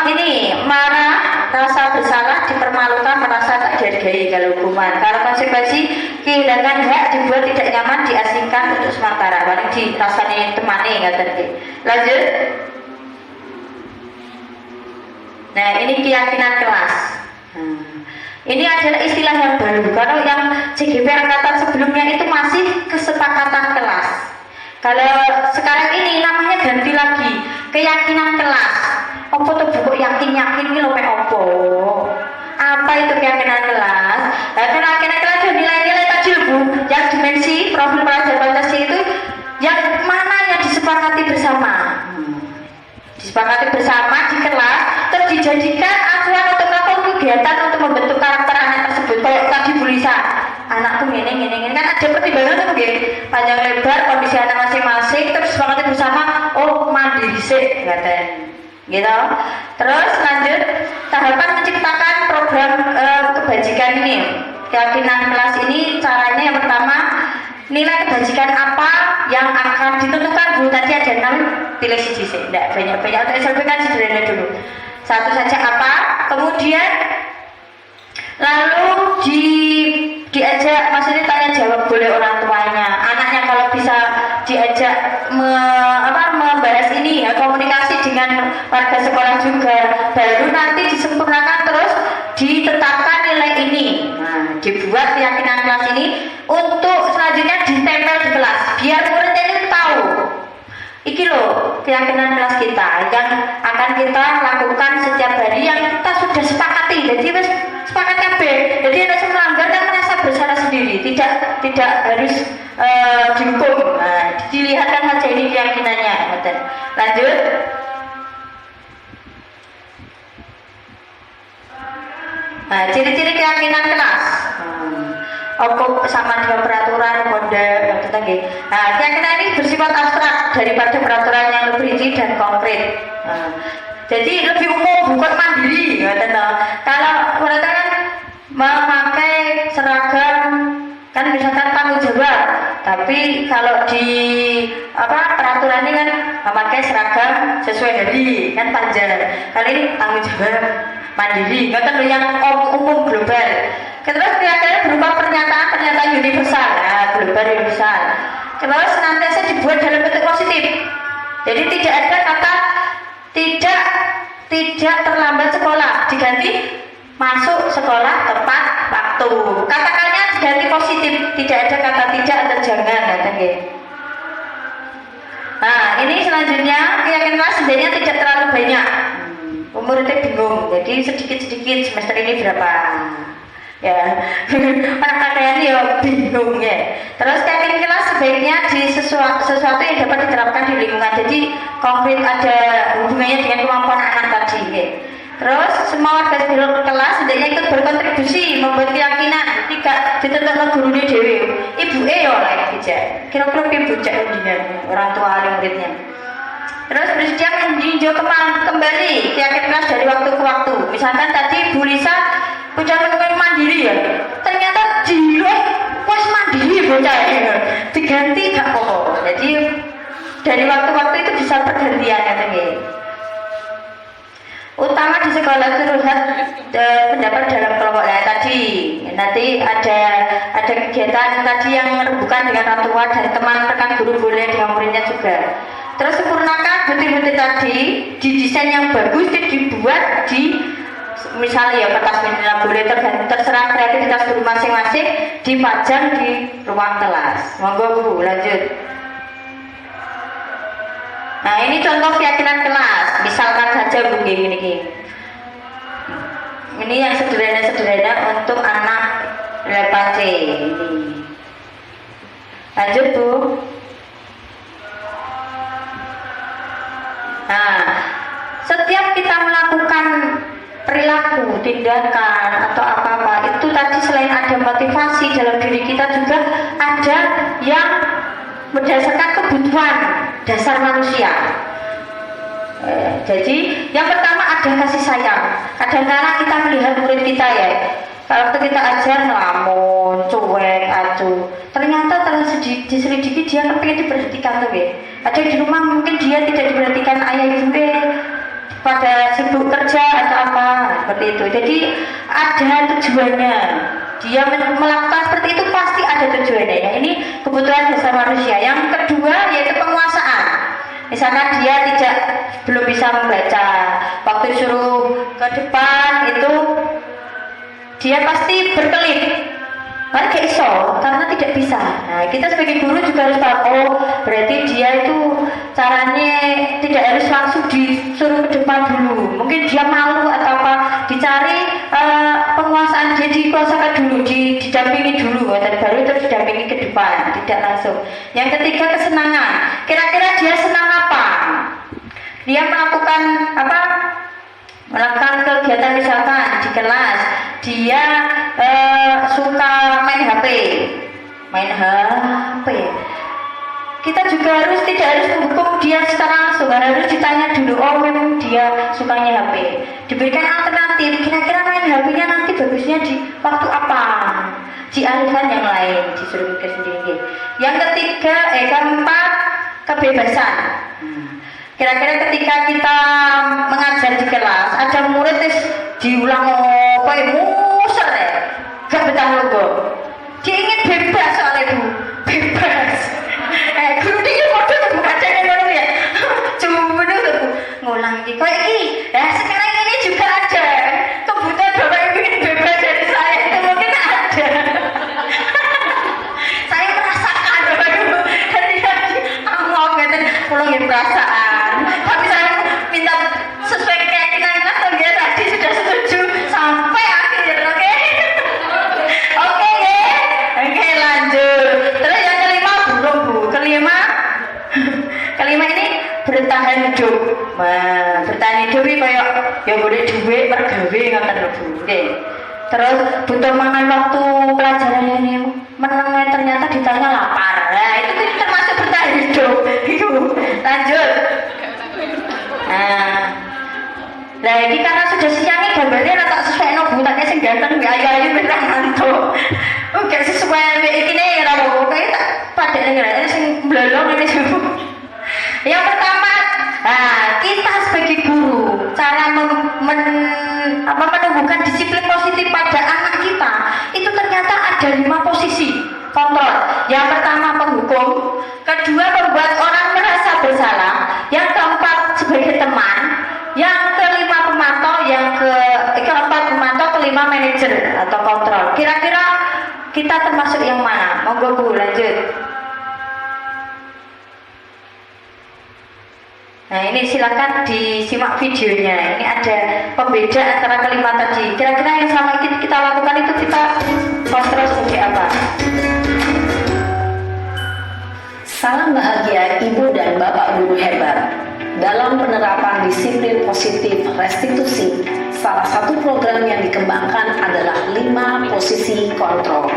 Speaker 3: Ini marah, rasa bersalah, dipermalukan, merasa tak dihargai kalau hukuman. Kalau konsekuensi kehilangan hak, dibuat tidak nyaman, diasingkan untuk sementara. Paling dirasani temani nggak tadi. Lanjut. Nah ini keyakinan kelas. Ini adalah istilah yang baru. Kalau yang CGP angkatan sebelumnya itu masih kesepakatan kelas. Kalau sekarang ini namanya ganti lagi, keyakinan kelas. Apa tuh buku yakin ini loh opo? Apa itu keyakinan kelas? Keyakinan kelas itu nilai-nilai tadi bu, yang dimensi profil pelajar Pancasila itu yang mana yang disepakati bersama. Disepakati bersama di kelas, terus dijadikan acuan untuk melakukan kegiatan untuk membentuk karakter anak tersebut. Kayak tadi Bu Lisa, anakku ini kan ada pertimbangan tuh begini, panjang lebar kondisi anak masing-masing, terus disepakati bersama. Oh mandiri sih, ngatain. Gitu. Terus lanjut tahapan menciptakan program kebajikan ini. Keyakinan kelas ini caranya yang pertama nilai kebajikan apa yang akan ditentukan bu. Tadi ada 6, pilih siji sih, tidak banyak-banyak. Untuk SLB kan sederhana dulu. Satu saja apa, kemudian lalu diajak, maksudnya tanya jawab boleh orang tuanya. Anaknya kalau bisa diajak membahas ini ya, komunikasi dengan warga sekolah juga. Baru nanti disempurnakan terus ditetapkan nilai ini. Nah, dibuat keyakinan kelas keyakinan kelas kita yang akan kita lakukan setiap hari yang kita sudah sepakati. Jadi wis sepakat kabeh. Jadi nek melanggar kan merasa bersalah sendiri, tidak harus dihukum. Nah, dilihatkan saja ini keyakinannya. Lanjut. Nah, ciri-ciri keyakinan kelas. Sama dengan peraturan kode kita gitu. Nah, keyakinan ini bersifat abstrak daripada peraturan yang lebih rinci dan konkret. Nah, jadi lebih umum, bukan mandiri. Kalau mereka kan memakai seragam kan misalkan tanggung jawab, tapi kalau di peraturan ini kan memakai seragam sesuai hari kan panjang. Kali ini tanggung jawab mandiri, nggak yang umum global. Terus keyakinan berupa pernyataan universal, global universal. Terus senantiasa dibuat dalam bentuk positif. Jadi tidak ada kata tidak terlambat sekolah, diganti masuk sekolah tepat waktu. Katakannya diganti positif, tidak ada kata tidak atau jangan, Nah, ini selanjutnya keyakinan kelas sebenarnya tidak terlalu banyak. Muridnya bingung, jadi sedikit-sedikit semester ini berapa. Ya, anak kalian ya bingung ya. Terus keyakinan kelas sebaiknya di sesuatu yang dapat diterapkan di lingkungan. Jadi konkret ada hubungannya dengan kemampuan anak tadi. Ya. Terus semua warga kelas sebenarnya ikut berkontribusi membuat keyakinan tidak ditentukan gurunya dewi. Ibu ya oleh bijak. Kira-kira ibu bijak orang tua muridnya. Terus bersedia meninjau kembali keyakinan kelas dari waktu ke waktu. Misalkan tadi Bu Lisa bocah menunggu mandiri ya, ternyata pas mandiri bocah ya, diganti gak apa-apa. Jadi dari waktu-waktu itu bisa pergantian katanya. Utama di sekolah itu lihat pendapat dalam kelompok tadi. Nanti ada kegiatan tadi yang bukan dengan orang tua dan teman rekan guru boleh dengan muridnya juga. Terus sempurnakan butir-butir tadi didesain yang bagus, dibuat di misalnya ya kertas manila boleh terserah kreativitas guru masing-masing, dipajang di ruang kelas. Monggo Bu, lanjut. Nah, ini contoh keyakinan kelas. Misalkan saja Bu gini. Ini yang sederhana untuk anak level C ini. Lanjut Bu. Nah, setiap kita melakukan perilaku, tindakan atau apa-apa itu tadi selain ada motivasi dalam diri kita juga ada yang berdasarkan kebutuhan dasar manusia. Jadi yang pertama ada kasih sayang. Kadang-kadang kita melihat murid kita ya, kalau kita ajar ngelamun, cuek, acuh, ternyata telah diselidiki dia pengen diperhatikan tuh ya. Ada di rumah mungkin dia tidak diperhatikan ayah ibu pada sibuk kerja atau apa seperti itu. Jadi ada tujuannya. Dia melakukan seperti itu pasti ada tujuannya. Ya, ini kebutuhan dasar manusia. Yang kedua yaitu penguasaan. Misalkan dia belum bisa membaca, waktu disuruh ke depan itu dia pasti berkelit. Kan gak iso, karena tidak bisa. Nah, kita sebagai guru juga harus tahu, berarti dia itu caranya tidak harus langsung disuruh ke depan dulu. Mungkin dia malu atau apa, dicari penguasaan dia dikuasakan dulu, didampingi dulu, dan baru terus didampingi ke depan, tidak langsung. Yang ketiga kesenangan. Kira-kira dia senang apa? Dia melakukan apa? Melakukan kegiatan misalkan di kelas dia suka main HP, kita juga tidak harus menghukum dia secara langsung, harus ditanya dulu, oh memang dia sukanya HP, diberikan alternatif, kira-kira main HP-nya nanti bagusnya di waktu apa, dialihkan yang lain, disuruh mikir sendiri. Yang ketiga, keempat kebebasan. Kira-kira ketika kita mengajar di kelas, ada murid diulang muser ya, gak betah logo. Dia ingin bebas soalnya Bu, bebas. Guru dia waktu itu baca yang ya, cuma dulu ngulang di kayak ini. Nah sekarang ini juga ada kebutuhan bapak ibu ingin bebas dari saya itu mungkin ada. Saya merasakan bapak ibu dari tadi ngomong gitu, pulang perasaan. ya boleh duit mergawe ngoten lho Bu. Nggih. Terus butuh mangan waktu pelajaran ini menengah ternyata ditanya lapar. Nah, itu termasuk bertahan hidup. Itu. Lanjut. Nah, ini karena sudah siang ini gambarnya tak sesuai no Bu, tak sing ganteng ayu-ayu beneran ngantuk. Oke, sesuai ini ora mau kayak tak padane ngene sing blolong ini Bu. Yang pertama, kita sebagai guru cara menumbuhkan disiplin positif pada anak kita itu ternyata ada 5 posisi kontrol. Yang pertama penghukum, kedua membuat orang merasa bersalah, yang keempat sebagai teman, yang kelima pemantau, yang keempat pemantau, kelima manajer atau kontrol. Kira-kira kita termasuk yang mana? Monggo Bu, lanjut. Nah, ini silakan disimak videonya. Ini ada pembeda antara kelima tadi. Kira-kira yang sama kita lakukan itu kita kontrol seperti apa?
Speaker 9: Salam bahagia Ibu dan Bapak guru hebat. Dalam penerapan disiplin positif restitusi, salah satu program yang dikembangkan adalah 5 posisi kontrol.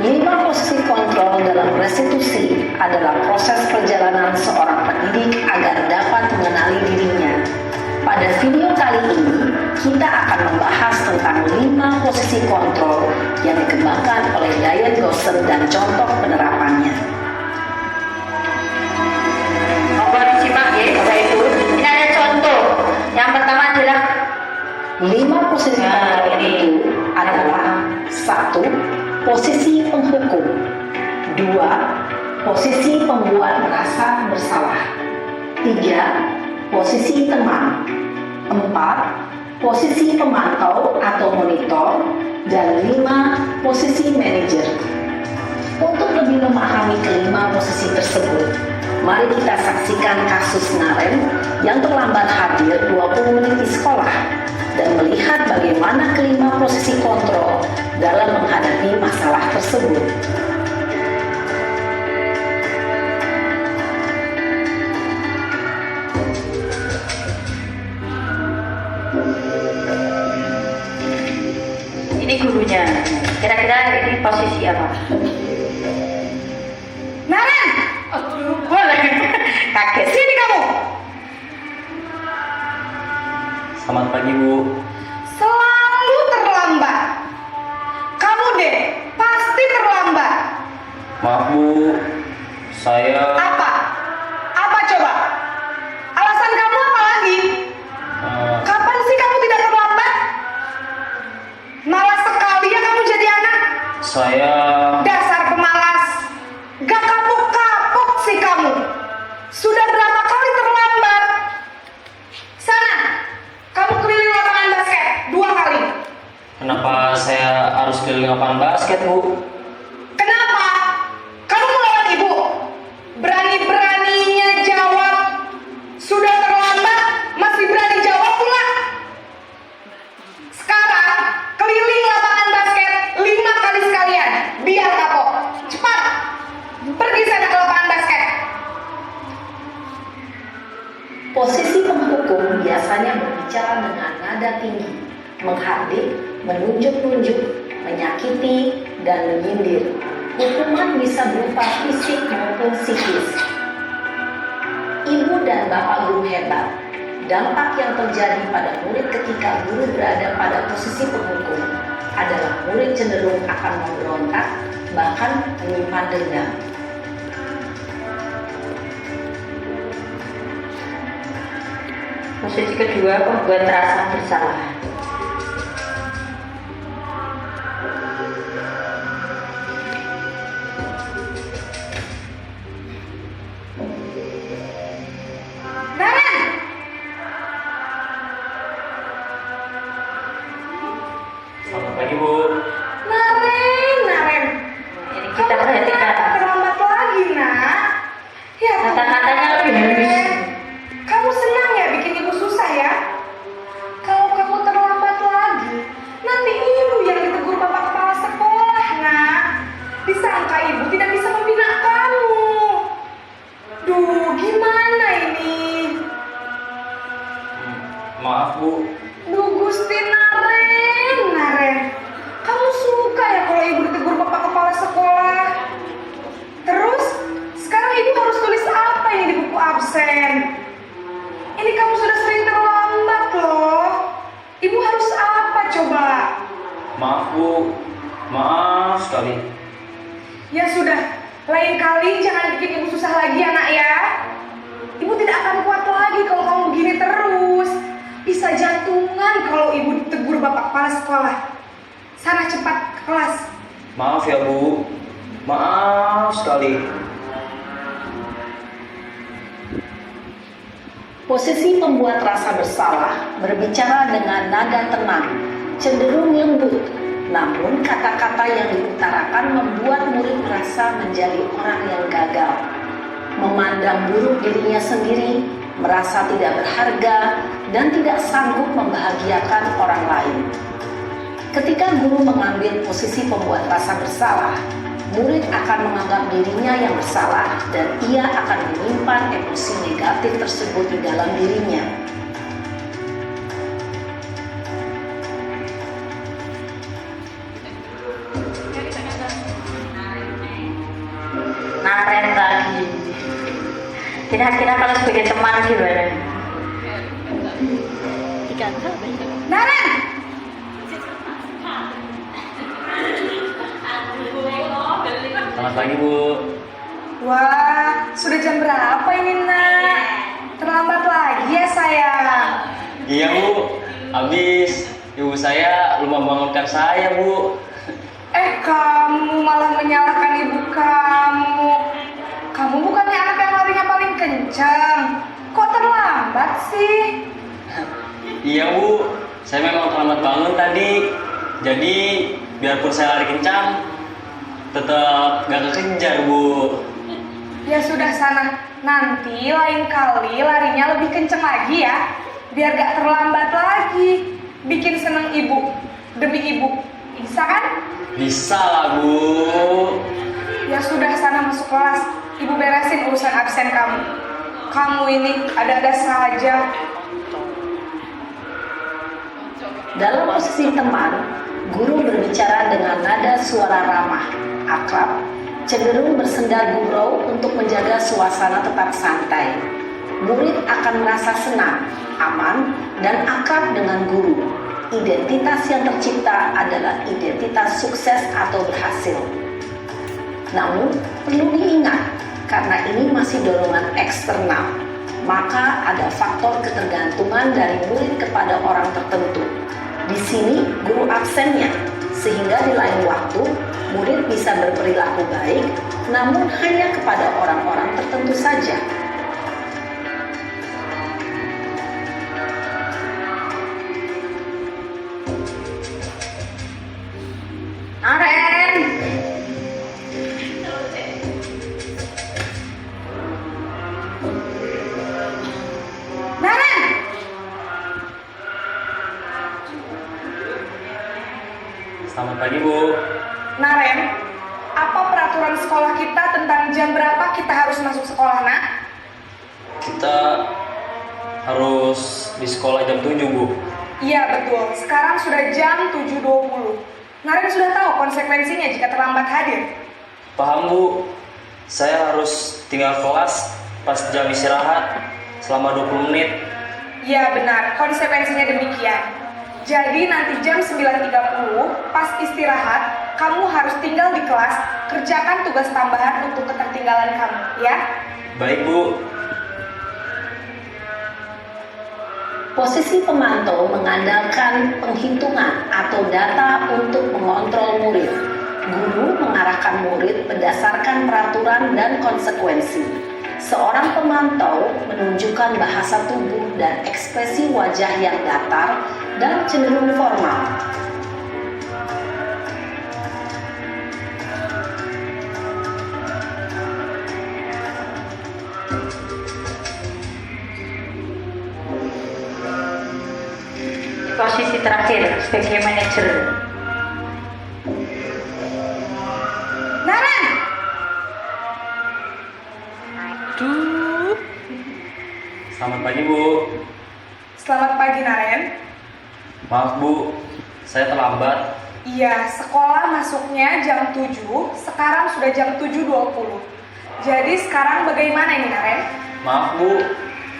Speaker 9: 5 posisi kontrol dalam restitusi adalah proses perjalanan seorang pendidik agar dapat mengenali dirinya. Pada video kali ini, kita akan membahas tentang 5 posisi kontrol yang dikembangkan oleh Diane Gosser dan contoh penerapannya.
Speaker 3: Monggo disimak ya, Bapak Ibu. Ini ada contoh. Yang pertama adalah
Speaker 9: 5 posisi kontrol itu adalah 1. Posisi penghukum. 2. Posisi pembuat merasa bersalah. 3. Posisi teman. 4. Posisi pemantau atau monitor. Dan 5. Posisi manajer. Untuk lebih memahami kelima posisi tersebut, mari kita saksikan kasus Naren yang terlambat hadir 20 menit di sekolah dan melihat bagaimana kelima posisi kontrol dalam menghadapi masalah tersebut.
Speaker 3: ini gurunya. Kira-kira ini posisi apa?
Speaker 2: Naren,
Speaker 3: Boleh. Kaget.
Speaker 2: sini kamu.
Speaker 10: Selamat pagi Bu.
Speaker 2: Selalu terlambat. Kamu deh, pasti terlambat.
Speaker 10: Maaf Bu, saya
Speaker 2: Apa? Apa coba? Alasan kamu apa lagi? Kapan sih kamu tidak terlambat? Malas sekali ya kamu jadi anak.
Speaker 10: saya
Speaker 2: Dasar pemalas. Gak kapok-kapok sih kamu. Sudah berapa kali terlambat? Sana, kamu keliling lapangan basket 2 kali.
Speaker 10: kenapa saya harus keliling lapangan basket Bu?
Speaker 2: Kenapa? Kamu melawan ibu. Berani-beraninya jawab. Sudah terlambat, masih berani jawab pula. Sekarang, keliling lapangan basket 5 kali sekalian. Biar kapok. Cepat. Pergi sana ke lapangan basket.
Speaker 9: Posisi penghukum biasanya berbicara dengan nada tinggi, menghardik, menunjuk-nunjuk, menyakiti, dan menyindir. Hukuman bisa berupa fisik maupun psikis. Ibu dan Bapak guru hebat, dampak yang terjadi pada murid ketika guru berada pada posisi penghukum adalah murid cenderung akan memberontak, bahkan menyimpan dendam.
Speaker 3: Posisi kedua, membuat rasa bersalah.
Speaker 2: Naren,
Speaker 10: Selamat pagi Bu.
Speaker 2: Naren.
Speaker 3: Ini kita perhatikan.
Speaker 2: Terlambat lagi, nak. Ya,
Speaker 3: Kata-katanya lebih halus.
Speaker 2: Kamu senang ya bikin ibu susah ya? Kalau kamu terlambat lagi, nanti ibu yang ditegur bapak kepala sekolah, nak. Disangka ibu tidak bisa membina kamu. Duh, gimana ini?
Speaker 10: Maaf Bu, Maaf Bu, maaf sekali.
Speaker 2: Ya sudah, lain kali jangan bikin ibu susah lagi ya nak ya. Ibu tidak akan kuat lagi kalau kamu begini terus. Bisa jantungan kalau ibu ditegur bapak kepala sekolah. Sana cepat ke kelas.
Speaker 10: Maaf ya Bu, maaf sekali.
Speaker 9: Posisi pembuat rasa bersalah berbicara dengan nada tenang, cenderung lembut, namun kata-kata yang diutarakan membuat murid merasa menjadi orang yang gagal, memandang buruk dirinya sendiri, merasa tidak berharga, dan tidak sanggup membahagiakan orang lain. Ketika guru mengambil posisi pembuat rasa bersalah, murid akan menganggap dirinya yang bersalah dan ia akan menyimpan emosi negatif tersebut di dalam dirinya.
Speaker 3: Naren lagi. Kira-kira kalau sebagai teman gimana?
Speaker 2: Naren!
Speaker 10: Selamat pagi Bu.
Speaker 2: Wah, sudah jam berapa ini nak? Terlambat lagi ya sayang.
Speaker 10: Iya Bu, habis ibu saya lupa membangunkan saya Bu.
Speaker 2: Kamu malah menyalahkan ibu kamu. Kamu bukannya anak yang larinya paling kencang. Kok terlambat sih?
Speaker 10: Iya Bu, saya memang terlambat bangun tadi. Jadi biarpun saya lari kencang, tetap gak kekejar Bu.
Speaker 2: Ya sudah sana, nanti lain kali larinya lebih kenceng lagi ya. Biar gak terlambat lagi. Bikin seneng ibu, demi ibu. Bisa kan?
Speaker 10: Bisa lah Bu.
Speaker 2: Ya sudah sana masuk kelas. Ibu beresin urusan absen kamu. Kamu ini ada-ada saja.
Speaker 9: Dalam posisi teman, guru berbicara dengan nada suara ramah, akrab, cenderung bersenda gurau untuk menjaga suasana tetap santai. Murid akan merasa senang, aman, dan akrab dengan guru. Identitas yang tercipta adalah identitas sukses atau berhasil. Namun, perlu diingat, karena ini masih dorongan eksternal, maka ada faktor ketergantungan dari murid kepada orang tertentu. Di sini guru absennya, sehingga di lain waktu murid bisa berperilaku baik, namun hanya kepada orang-orang tertentu saja.
Speaker 3: Naren.
Speaker 2: Naren!
Speaker 10: Selamat pagi Bu.
Speaker 2: Naren, apa peraturan sekolah kita tentang jam berapa kita harus masuk sekolah, nak?
Speaker 10: Kita harus di sekolah jam 7 Bu.
Speaker 2: Iya betul, sekarang sudah jam 7.20. Naren sudah tahu konsekuensinya jika terlambat hadir.
Speaker 10: Paham Bu. Saya harus tinggal kelas pas jam istirahat selama 20 menit.
Speaker 2: Iya benar, konsekuensinya demikian. Jadi nanti jam 9.30 pas istirahat, kamu harus tinggal di kelas, kerjakan tugas tambahan untuk ketertinggalan kamu, ya?
Speaker 10: Baik Bu.
Speaker 9: Posisi pemantau mengandalkan penghitungan atau data untuk mengontrol murid. Guru mengarahkan murid berdasarkan peraturan dan konsekuensi. Seorang pemantau menunjukkan bahasa tubuh dan ekspresi wajah yang datar dan cenderung formal.
Speaker 3: Posisi terakhir sebagai manajer.
Speaker 2: Naren!
Speaker 10: Selamat pagi Bu.
Speaker 2: Selamat pagi, Naren.
Speaker 10: Maaf Bu, saya terlambat.
Speaker 2: Iya, sekolah masuknya jam 7, sekarang sudah jam 7.20. Jadi sekarang bagaimana ini, Naren?
Speaker 10: Maaf Bu,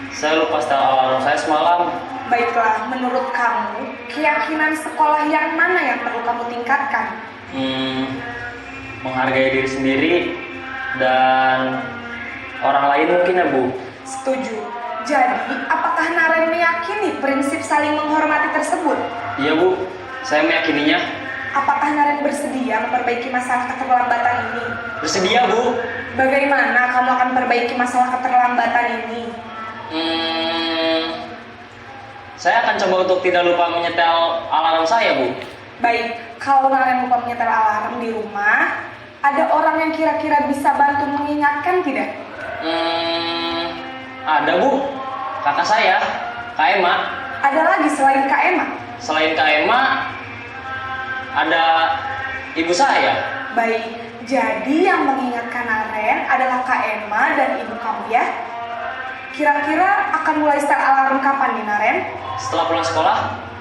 Speaker 10: saya lupa setel alarm saya semalam.
Speaker 2: Baiklah, menurut kamu, keyakinan sekolah yang mana yang perlu kamu tingkatkan?
Speaker 10: Menghargai diri sendiri dan orang lain mungkin ya Bu.
Speaker 2: Setuju. Jadi, apakah Naren meyakini prinsip saling menghormati tersebut?
Speaker 10: Iya Bu, saya meyakininya.
Speaker 2: Apakah Naren bersedia memperbaiki masalah keterlambatan ini?
Speaker 10: Bersedia Bu.
Speaker 2: Bagaimana kamu akan perbaiki masalah keterlambatan ini?
Speaker 10: Saya akan coba untuk tidak lupa menyetel alarm saya Bu.
Speaker 2: Baik, kalau Naren lupa menyetel alarm di rumah, ada orang yang kira-kira bisa bantu mengingatkan tidak?
Speaker 10: Ada Bu, kakak saya, Kak Emma.
Speaker 2: Ada lagi selain Kak Emma?
Speaker 10: Selain Kak Emma, ada ibu saya.
Speaker 2: Baik, jadi yang mengingatkan Naren adalah Kak Emma dan ibu kamu ya? Kira-kira akan mulai setel alarm kapan nih Naren?
Speaker 10: Setelah pulang sekolah,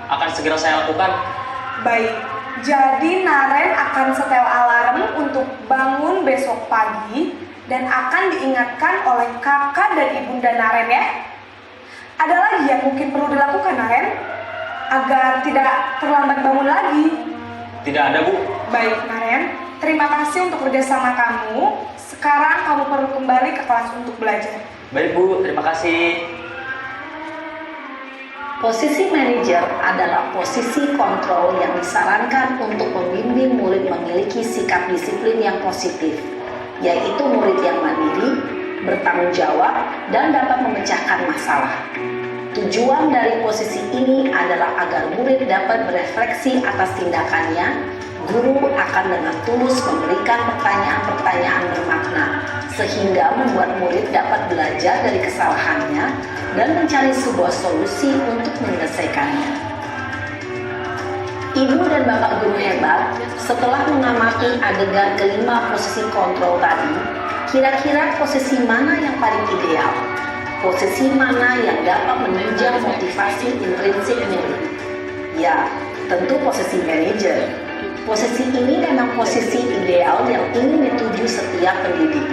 Speaker 10: akan segera saya lakukan.
Speaker 2: Baik, jadi Naren akan setel alarm untuk bangun besok pagi dan akan diingatkan oleh kakak dan ibunda Naren ya. Ada lagi yang mungkin perlu dilakukan Naren agar tidak terlambat bangun lagi?
Speaker 10: Tidak ada Bu.
Speaker 2: Baik Naren, terima kasih untuk kerjasama kamu. Sekarang kamu perlu kembali ke kelas untuk belajar.
Speaker 10: Baik Bu, terima kasih.
Speaker 9: Posisi manajer adalah posisi kontrol yang disarankan untuk membimbing murid memiliki sikap disiplin yang positif, yaitu murid yang mandiri, bertanggung jawab, dan dapat memecahkan masalah. Tujuan dari posisi ini adalah agar murid dapat berefleksi atas tindakannya. Guru akan dengan tulus memberikan pertanyaan-pertanyaan bermakna, sehingga membuat murid dapat belajar dari kesalahannya dan mencari sebuah solusi untuk menyelesaikannya. Ibu dan Bapak guru hebat, setelah mengamati adegan kelima posisi kontrol tadi, kira-kira posisi mana yang paling ideal? Posisi mana yang dapat menunjang motivasi intrinsik murid? Ya, tentu posisi manajer. Posisi ini memang posisi ideal yang ingin dituju setiap pendidik.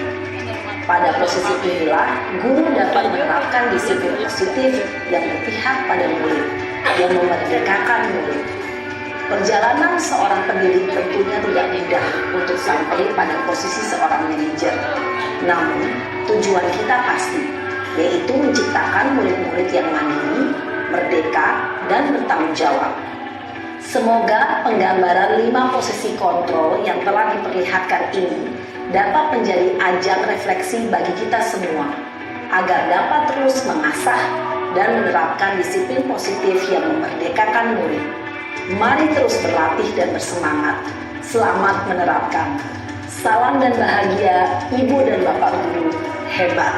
Speaker 9: Pada posisi inilah, guru dapat menerapkan disiplin positif yang berpihak pada murid, yang memerdekakan murid. Perjalanan seorang pendidik tentunya tidak mudah untuk sampai pada posisi seorang manajer. Namun, tujuan kita pasti, yaitu menciptakan murid-murid yang mandiri, merdeka, dan bertanggung jawab. Semoga penggambaran 5 posisi kontrol yang telah diperlihatkan ini dapat menjadi ajang refleksi bagi kita semua, agar dapat terus mengasah dan menerapkan disiplin positif yang memerdekakan murid. Mari terus berlatih dan bersemangat. Selamat menerapkan. Salam dan bahagia Ibu dan Bapak guru hebat.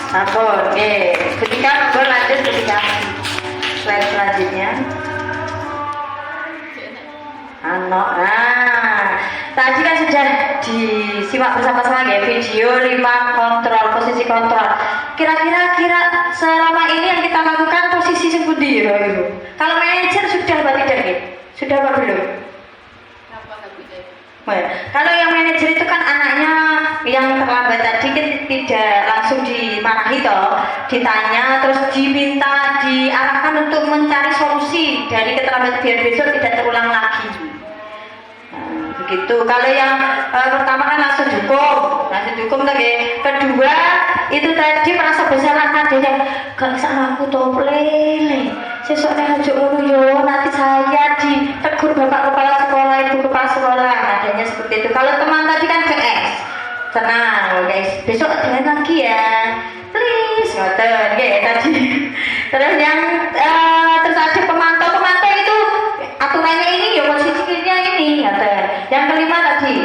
Speaker 3: Oke, ketika gue lanjut ketika slide selanjutnya. Tadi kan sudah disimak bersama-sama ya video 5 kontrol, posisi kontrol. Kira-kira selama ini yang kita lakukan posisi seperti itu. Kalau manajer sudah apa tidak? Sudah apa belum? Kalau yang manajer itu kan anaknya yang terlambat tadi kan tidak langsung dimarahi toh, ditanya terus diminta diarahkan untuk mencari solusi dari keterlambatan biar besok tidak terulang lagi. Begitu. Kalau yang pertama kan langsung dukung lagi. Kedua itu tadi merasa bersalah adanya gak sama aku toplele. Sesuknya hajuk ngono yo, nanti saya ditegur bapak kepala sekolah, ibu kepala sekolah, adanya seperti itu. Kalau teman tadi kan GS, tenang guys, besok dengan lagi ya, please, ngoten ya tadi. Terus yang terus ada pemantau itu aturannya ini ya posisinya ini, ngoten. Yang kelima tadi,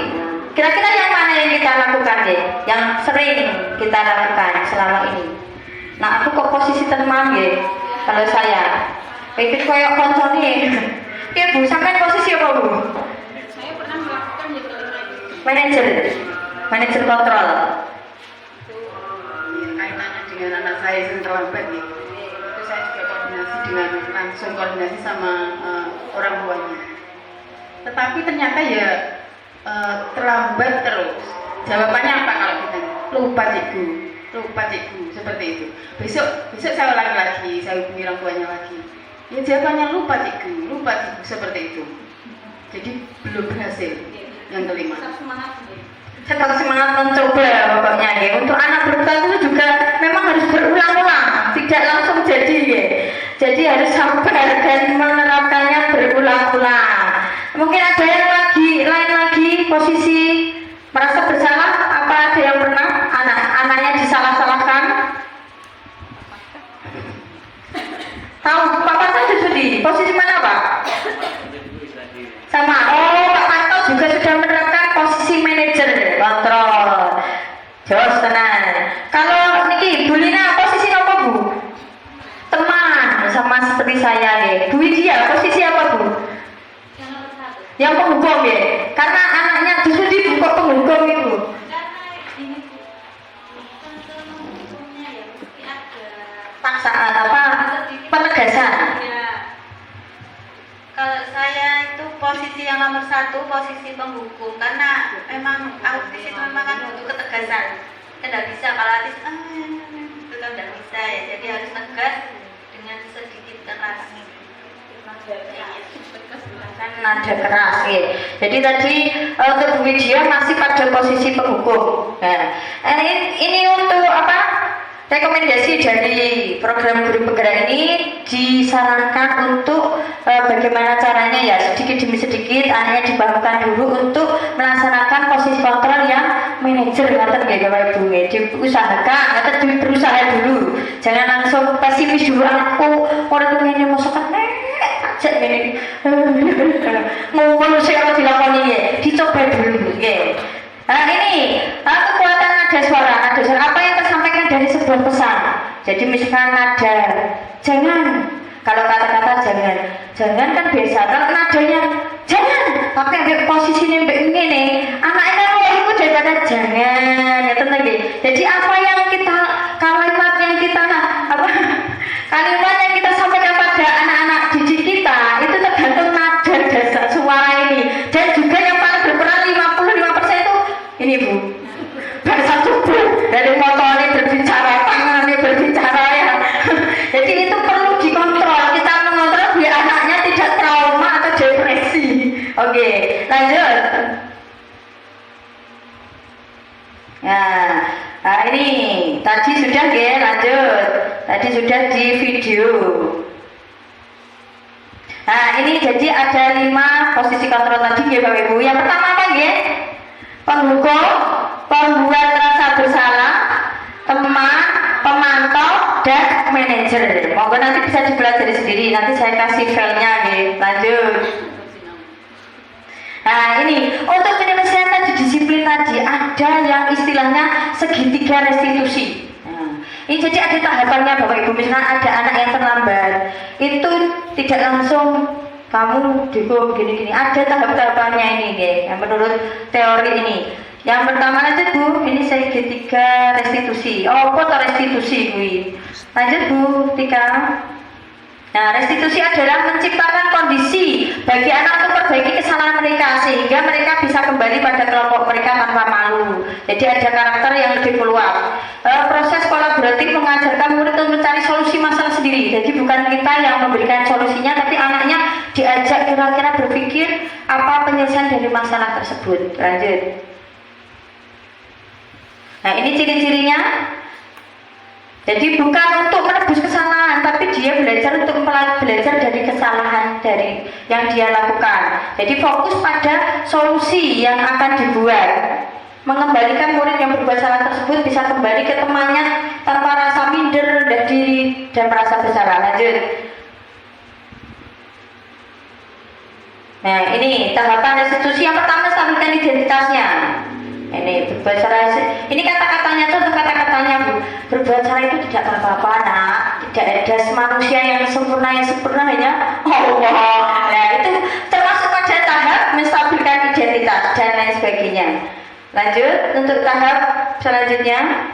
Speaker 3: kira-kira yang mana yang kita lakukan deh, yang sering kita lakukan selama ini. Nah aku kok posisi tenang ya. Kalau saya, ikut koyok kontrol nih. Ya Bu, sampai posisi apa Bu?
Speaker 8: Saya pernah melakukan yang
Speaker 3: Manajer kontrol.
Speaker 8: itu kaitannya dengan anak saya yang terlambat ya. Itu saya juga langsung koordinasi sama orang tuanya. Tetapi ternyata ya terlambat terus. Jawabannya apa kalau kita lupa cikgu? lupa cikgu, seperti itu. Besok saya ulangi lagi, saya hubungi orang tuanya lagi. Ya jawabannya lupa cikgu, seperti itu. Jadi belum berhasil. Yang kelima.
Speaker 3: Tetap semangat mencoba ya pokoknya ya. Untuk anak berkelas itu juga memang harus berulang-ulang, tidak langsung jadi ya. Jadi harus sabar dan menerapkannya berulang-ulang. Mungkin ada yang lain lagi posisi merasa bersalah, apa ada yang pernah anaknya disalah-salahkan? Tahu Papa saja sedih. Posisi mana Pak? Sama. Oh Pak Marto juga sudah menerapkan posisi manajer kontrol. Jos tenang. Kalau niki Bu Lina posisi apa Bu? Teman sama seperti saya ya. Bu Widya posisi apa Bu? Yang penghukum ya. Karena anaknya disudi kok penghukum itu. Paksaan apa? Penegasan.
Speaker 6: Kalau saya itu posisi yang nomor 1, posisi penghukum, karena memang autis itu memang kan butuh ketegasan. Tidak bisa kalau autis itu kan tidak bisa ya, jadi harus tegas dengan sedikit keras.
Speaker 3: Nada keras ya. Jadi tadi untuk Bu Widya masih pada posisi penghukum. Nah, ini untuk apa? Rekomendasi dari program guru penggerak ini disarankan untuk bagaimana caranya ya sedikit demi sedikit anaknya dibangunkan dulu untuk melaksanakan posisi kontrol yang manajer ngaten nggih Bapak Ibu nggih. Diusahakan atau berusaha dulu. Jangan langsung pesimis dulu anakku ora ngene masakan aja ngene. Ngono sing ora dilakoni ya. Dicoba dulu nggih. Nah ini kekuatan nada suara apa yang tersampaikan dari sebuah pesan. Jadi misalkan nada jangan, kalau kata-kata jangan kan biasa. Kalau nadanya jangan, tapi ambil posisinya begini, anaknya kan itu daripada jangan ya tenang gitu. Jadi apa yang kita kalimat yang kita sampaikan pada anak-anak didik kita itu tergantung nada dasar suara ini. Dan juga yang paling berperan 55% itu ini Bu, bahasa tubuh dari motornya berbicara, tangannya berbicara ya. Jadi itu perlu dikontrol, kita mengontrol biar anaknya tidak trauma atau depresi. Oke, lanjut. Nah ini tadi sudah ya, lanjut. Tadi sudah di video. Nah ini jadi ada 5 posisi kontrol tadi ya Bapak Ibu. Yang pertama apa ya? Penghukum, pembuat rasa bersalah, teman, pemantau, dan manajer. Monggo nanti bisa dipelajari sendiri. Nanti saya kasih filenya nih. Lanjut. Nah ini untuk penyelesaian disiplin tadi ada yang istilahnya segitiga restitusi. Ini jadi ada tahapannya Bapak Ibu. Misalnya ada anak yang terlambat, itu tidak langsung kamu dihukum gini-gini. Ada tahap-tahapannya ini yang menurut teori ini. Yang pertama aja Bu, ini segitiga restitusi. Oh, foto restitusi Bu. Lanjut Bu, Tika. Nah, restitusi adalah menciptakan kondisi bagi anak untuk memperbaiki kesalahan mereka sehingga mereka bisa kembali pada kelompok mereka tanpa malu. Jadi ada karakter yang lebih peluang. Proses kolaboratif mengajarkan murid untuk mencari solusi masalah sendiri. Jadi bukan kita yang memberikan solusinya, tapi anaknya diajak kira-kira berpikir apa penyelesaian dari masalah tersebut. Lanjut. Nah, ini ciri-cirinya. Jadi bukan untuk menebus kesalahan, tapi dia belajar untuk belajar dari kesalahan dari yang dia lakukan. Jadi fokus pada solusi yang akan dibuat. Mengembalikan murid yang berbuat salah tersebut bisa kembali ke temannya tanpa rasa minder dan diri dan merasa bersalah. Lanjut. Nah ini tahapan restitusi yang pertama, stabilkan identitasnya. Ini berbuat salah, ini kata-katanya tuh kata-katanya Bu. Berbuat salah itu tidak apa-apa nak, tidak ada manusia yang sempurna hanya Allah. Nah itu termasuk pada tahap menstabilkan identitas dan lain sebagainya. Lanjut untuk tahap selanjutnya,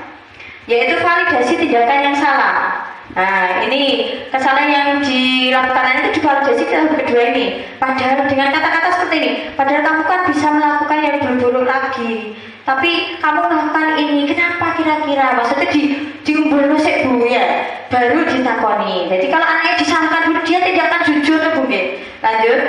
Speaker 3: yaitu validasi tindakan yang salah. Nah ini kesalahan yang dilakukan itu divalidasi tahap kedua ini. Padahal dengan kata-kata seperti ini, padahal kamu kan bisa melakukan yang buruk lagi. tapi kamu melakukan ini, kenapa kira-kira? Maksudnya diumbul sik Bu ya, baru ditakoni. Jadi kalau anaknya disangka dulu, dia tidak akan jujur Bu ya. Lanjut.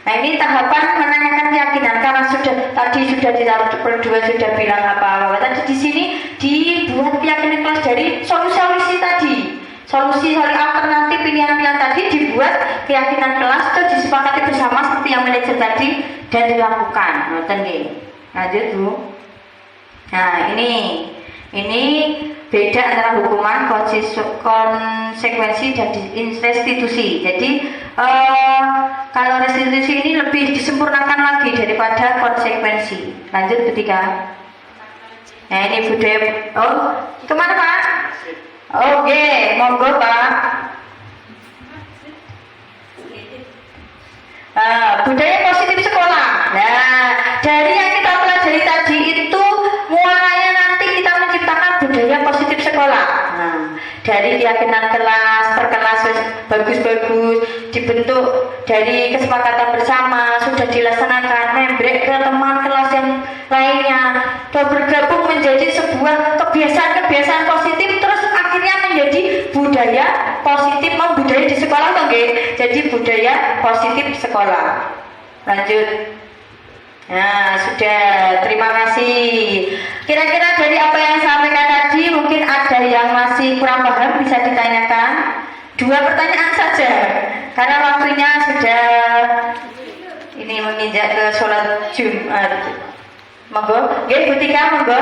Speaker 3: Nah ini tahapan menanyakan keyakinan karena tadi sudah berdua sudah bilang apa. Tadi di sini dibuat keyakinan kelas dari solusi tadi. Solusi alternatif pilihan-pilihan tadi dibuat keyakinan kelas itu disepakati bersama seperti yang manajer tadi dan dilakukan. Lanjut Bu. Nah ini beda antara hukuman, konsekuensi dan restitusi. Jadi kalau restitusi ini lebih disempurnakan lagi daripada konsekuensi. Lanjut ketiga. Nah ini budaya. Oh kemana Pak? Oke, monggo Pak. Budaya positif sekolah. Nah, dari yang kita pelajari tadi itu mulanya nanti kita menciptakan budaya positif sekolah. Nah, dari keyakinan kelas, per kelas bagus-bagus, dibentuk dari kesepakatan bersama, sudah dilaksanakan, membrek ke teman kelas yang lainnya, dan bergabung menjadi sebuah kebiasaan-kebiasaan positif, terus akhirnya menjadi budaya positif, budaya di sekolah, okay? Jadi budaya positif sekolah. Lanjut. Nah, sudah. Terima kasih. Kira-kira dari apa yang saya sampaikan tadi, mungkin ada yang masih kurang paham, bisa ditanyakan. 2 pertanyaan saja, karena waktunya sudah ini menginjak ke sholat Jumat. Monggo, Bu Tika, monggo.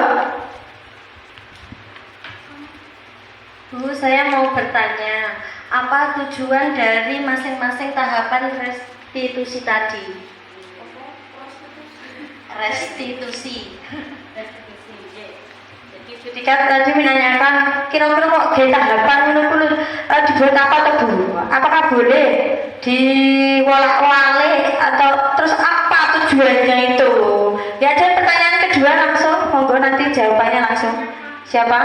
Speaker 11: Bu, saya mau bertanya, apa tujuan dari masing-masing tahapan restitusi tadi? Restitusi.
Speaker 3: Ketika tadi menanyakan kira-kira kok tahapan menurut dibuat apa atau Bu? Apakah boleh diwalak-walik atau terus apa tujuannya itu? Ya ada pertanyaan kedua langsung, monggo nanti jawabannya langsung. Siapa?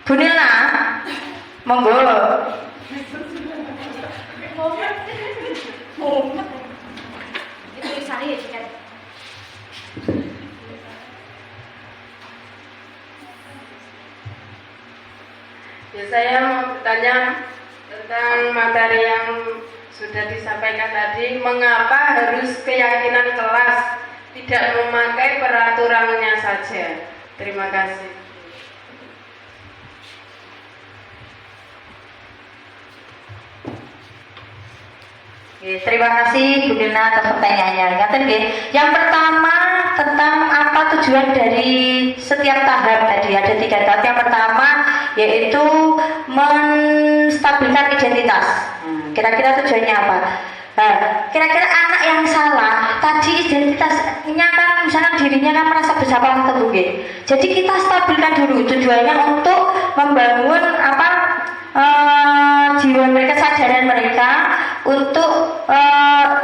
Speaker 3: Bu Nilna, monggo.
Speaker 8: Ya, saya mau bertanya tentang materi yang sudah disampaikan tadi. Mengapa harus keyakinan kelas, tidak memakai peraturannya saja? Terima kasih.
Speaker 3: Terima kasih Bu Nilna atas pertanyaannya. Yang pertama tentang apa tujuan dari setiap tahap tadi, ada 3 tahap. Yang pertama yaitu menstabilkan identitas. Kira-kira tujuannya apa? Nah, kira-kira anak yang salah tadi identitasnya kan misalnya dirinya kan merasa bersalah tentu. Jadi kita stabilkan dulu, tujuannya untuk membangun jiwa mereka, kesadaran mereka untuk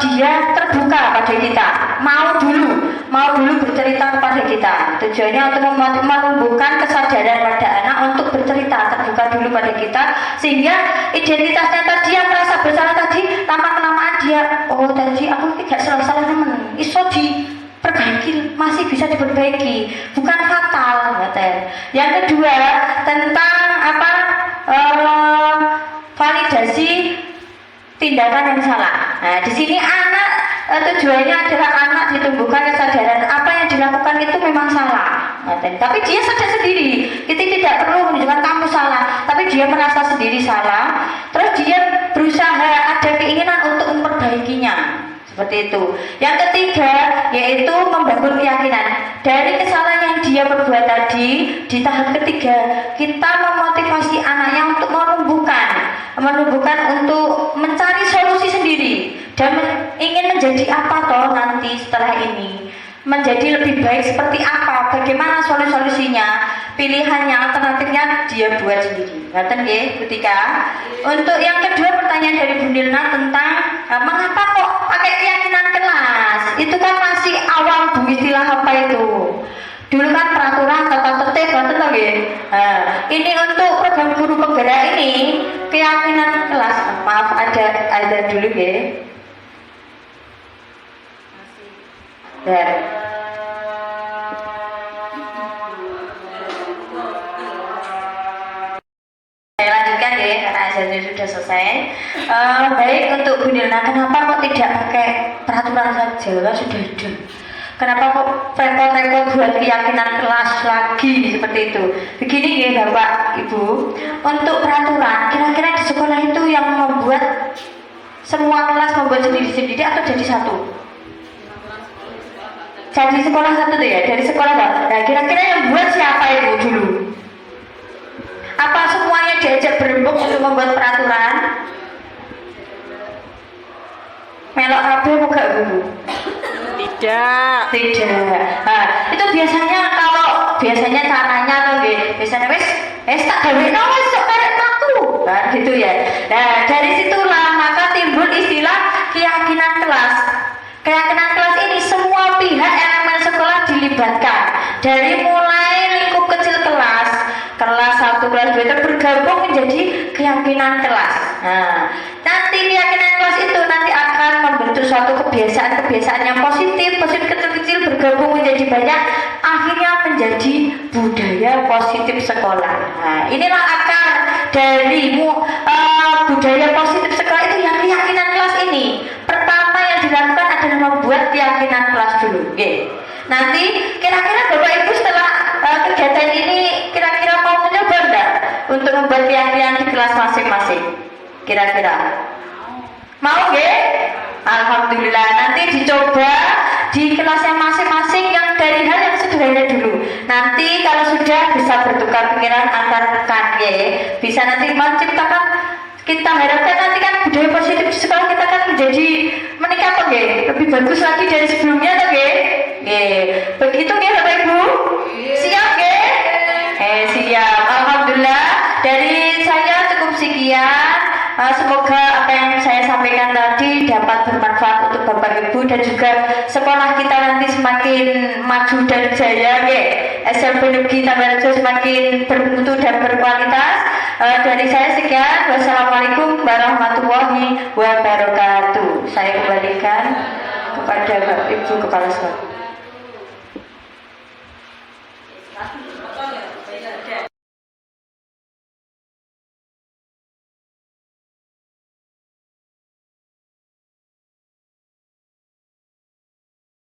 Speaker 3: dia terbuka pada kita, mau dulu bercerita kepada kita. Tujuannya untuk menumbuhkan kesadaran pada anak untuk bercerita, terbuka dulu pada kita, sehingga identitasnya tadi yang merasa bersalah tadi lama-kelamaan dia, oh tadi aku tidak salah teman, iso diperbaiki, masih bisa diperbaiki, bukan fatal. Yang kedua tentang validasi tindakan yang salah. Nah, di sini anak tujuannya adalah anak ditumbuhkan kesadaran apa yang dilakukan itu memang salah. Tapi dia sadar sendiri. Kita tidak perlu menunjukkan kamu salah, tapi dia merasa sendiri salah. Terus dia berusaha, ada keinginan untuk memperbaikinya. Seperti itu. Yang ketiga yaitu membangun keyakinan dari kesalahan yang dia perbuat tadi. Di tahap ketiga kita memotivasi anaknya untuk menumbuhkan untuk mencari solusi sendiri dan ingin menjadi apa toh nanti setelah ini, menjadi lebih baik seperti apa, bagaimana solusinya, pilihannya, alternatifnya dia buat sendiri. Ngerti nggih, ketika untuk yang kedua pertanyaan dari Bu Nilna tentang mengapa kok pakai keyakinan kelas, itu kan masih awal Bu, istilah apa itu? Dulu kan peraturan tata tertib, ini untuk program guru penggerak ini keyakinan kelas. Maaf, ada dulu ya. pengajarnya sudah selesai. Baik untuk Bu Nirna, kenapa kok tidak pakai peraturan saja? Kan sudah ada. Kenapa kok repot-repot buat keyakinan kelas lagi seperti itu? Begini ya Bapak Ibu, untuk peraturan kira-kira di sekolah itu yang membuat semua kelas membuat sendiri-sendiri atau jadi satu? Jadi sekolah satu tuh ya, dari sekolah Pak. Nah kira-kira yang buat siapa Ibu dulu? Apa semuanya diajak berembuk untuk membuat peraturan? Melok apa buka dulu? Tidak. Nah, itu biasanya kalau biasanya caranya tuh biasanya wes tak gawe wes sok karek aku. Nah, gitu ya. Nah, dari situlah maka timbul istilah keyakinan kelas. Keyakinan kelas ini semua pihak elemen sekolah dilibatkan. Dari mulai lingkup kecil kelas 1, kelas 2 itu bergabung menjadi keyakinan kelas. Nah, nanti keyakinan kelas itu nanti akan membentuk suatu kebiasaan yang positif kecil-kecil bergabung menjadi banyak, akhirnya menjadi budaya positif sekolah. Nah, inilah akar dari budaya positif sekolah itu yang keyakinan kelas ini. Pertama yang dilakukan adalah membuat keyakinan kelas dulu. Nanti kira-kira Bapak Ibu setelah kegiatan ini kira-kira mau mencoba enggak untuk membuat keyakinan di kelas masing-masing? Kira-kira mau Alhamdulillah, nanti dicoba di kelasnya masing-masing yang dari hal yang sederhana dulu. Nanti kalau sudah bisa bertukar pikiran antar rekan bisa nanti menciptakan, kita harapkan nanti kan budaya positif di sekolah kita kan menjadi meningkat lebih bagus lagi dari sebelumnya begitu Bapak Ibu? Siap siap. Alhamdulillah, dari saya cukup sekian. Semoga apa yang saya sampaikan tadi dapat bermanfaat untuk Bapak Ibu dan juga sekolah kita nanti semakin maju dan jaya SMP Negeri Tambelrejo semakin bermutu dan berkualitas. Dari saya sekian. Wassalamualaikum warahmatullahi wabarakatuh. Saya kembalikan kepada Bapak Ibu Kepala Sekolah.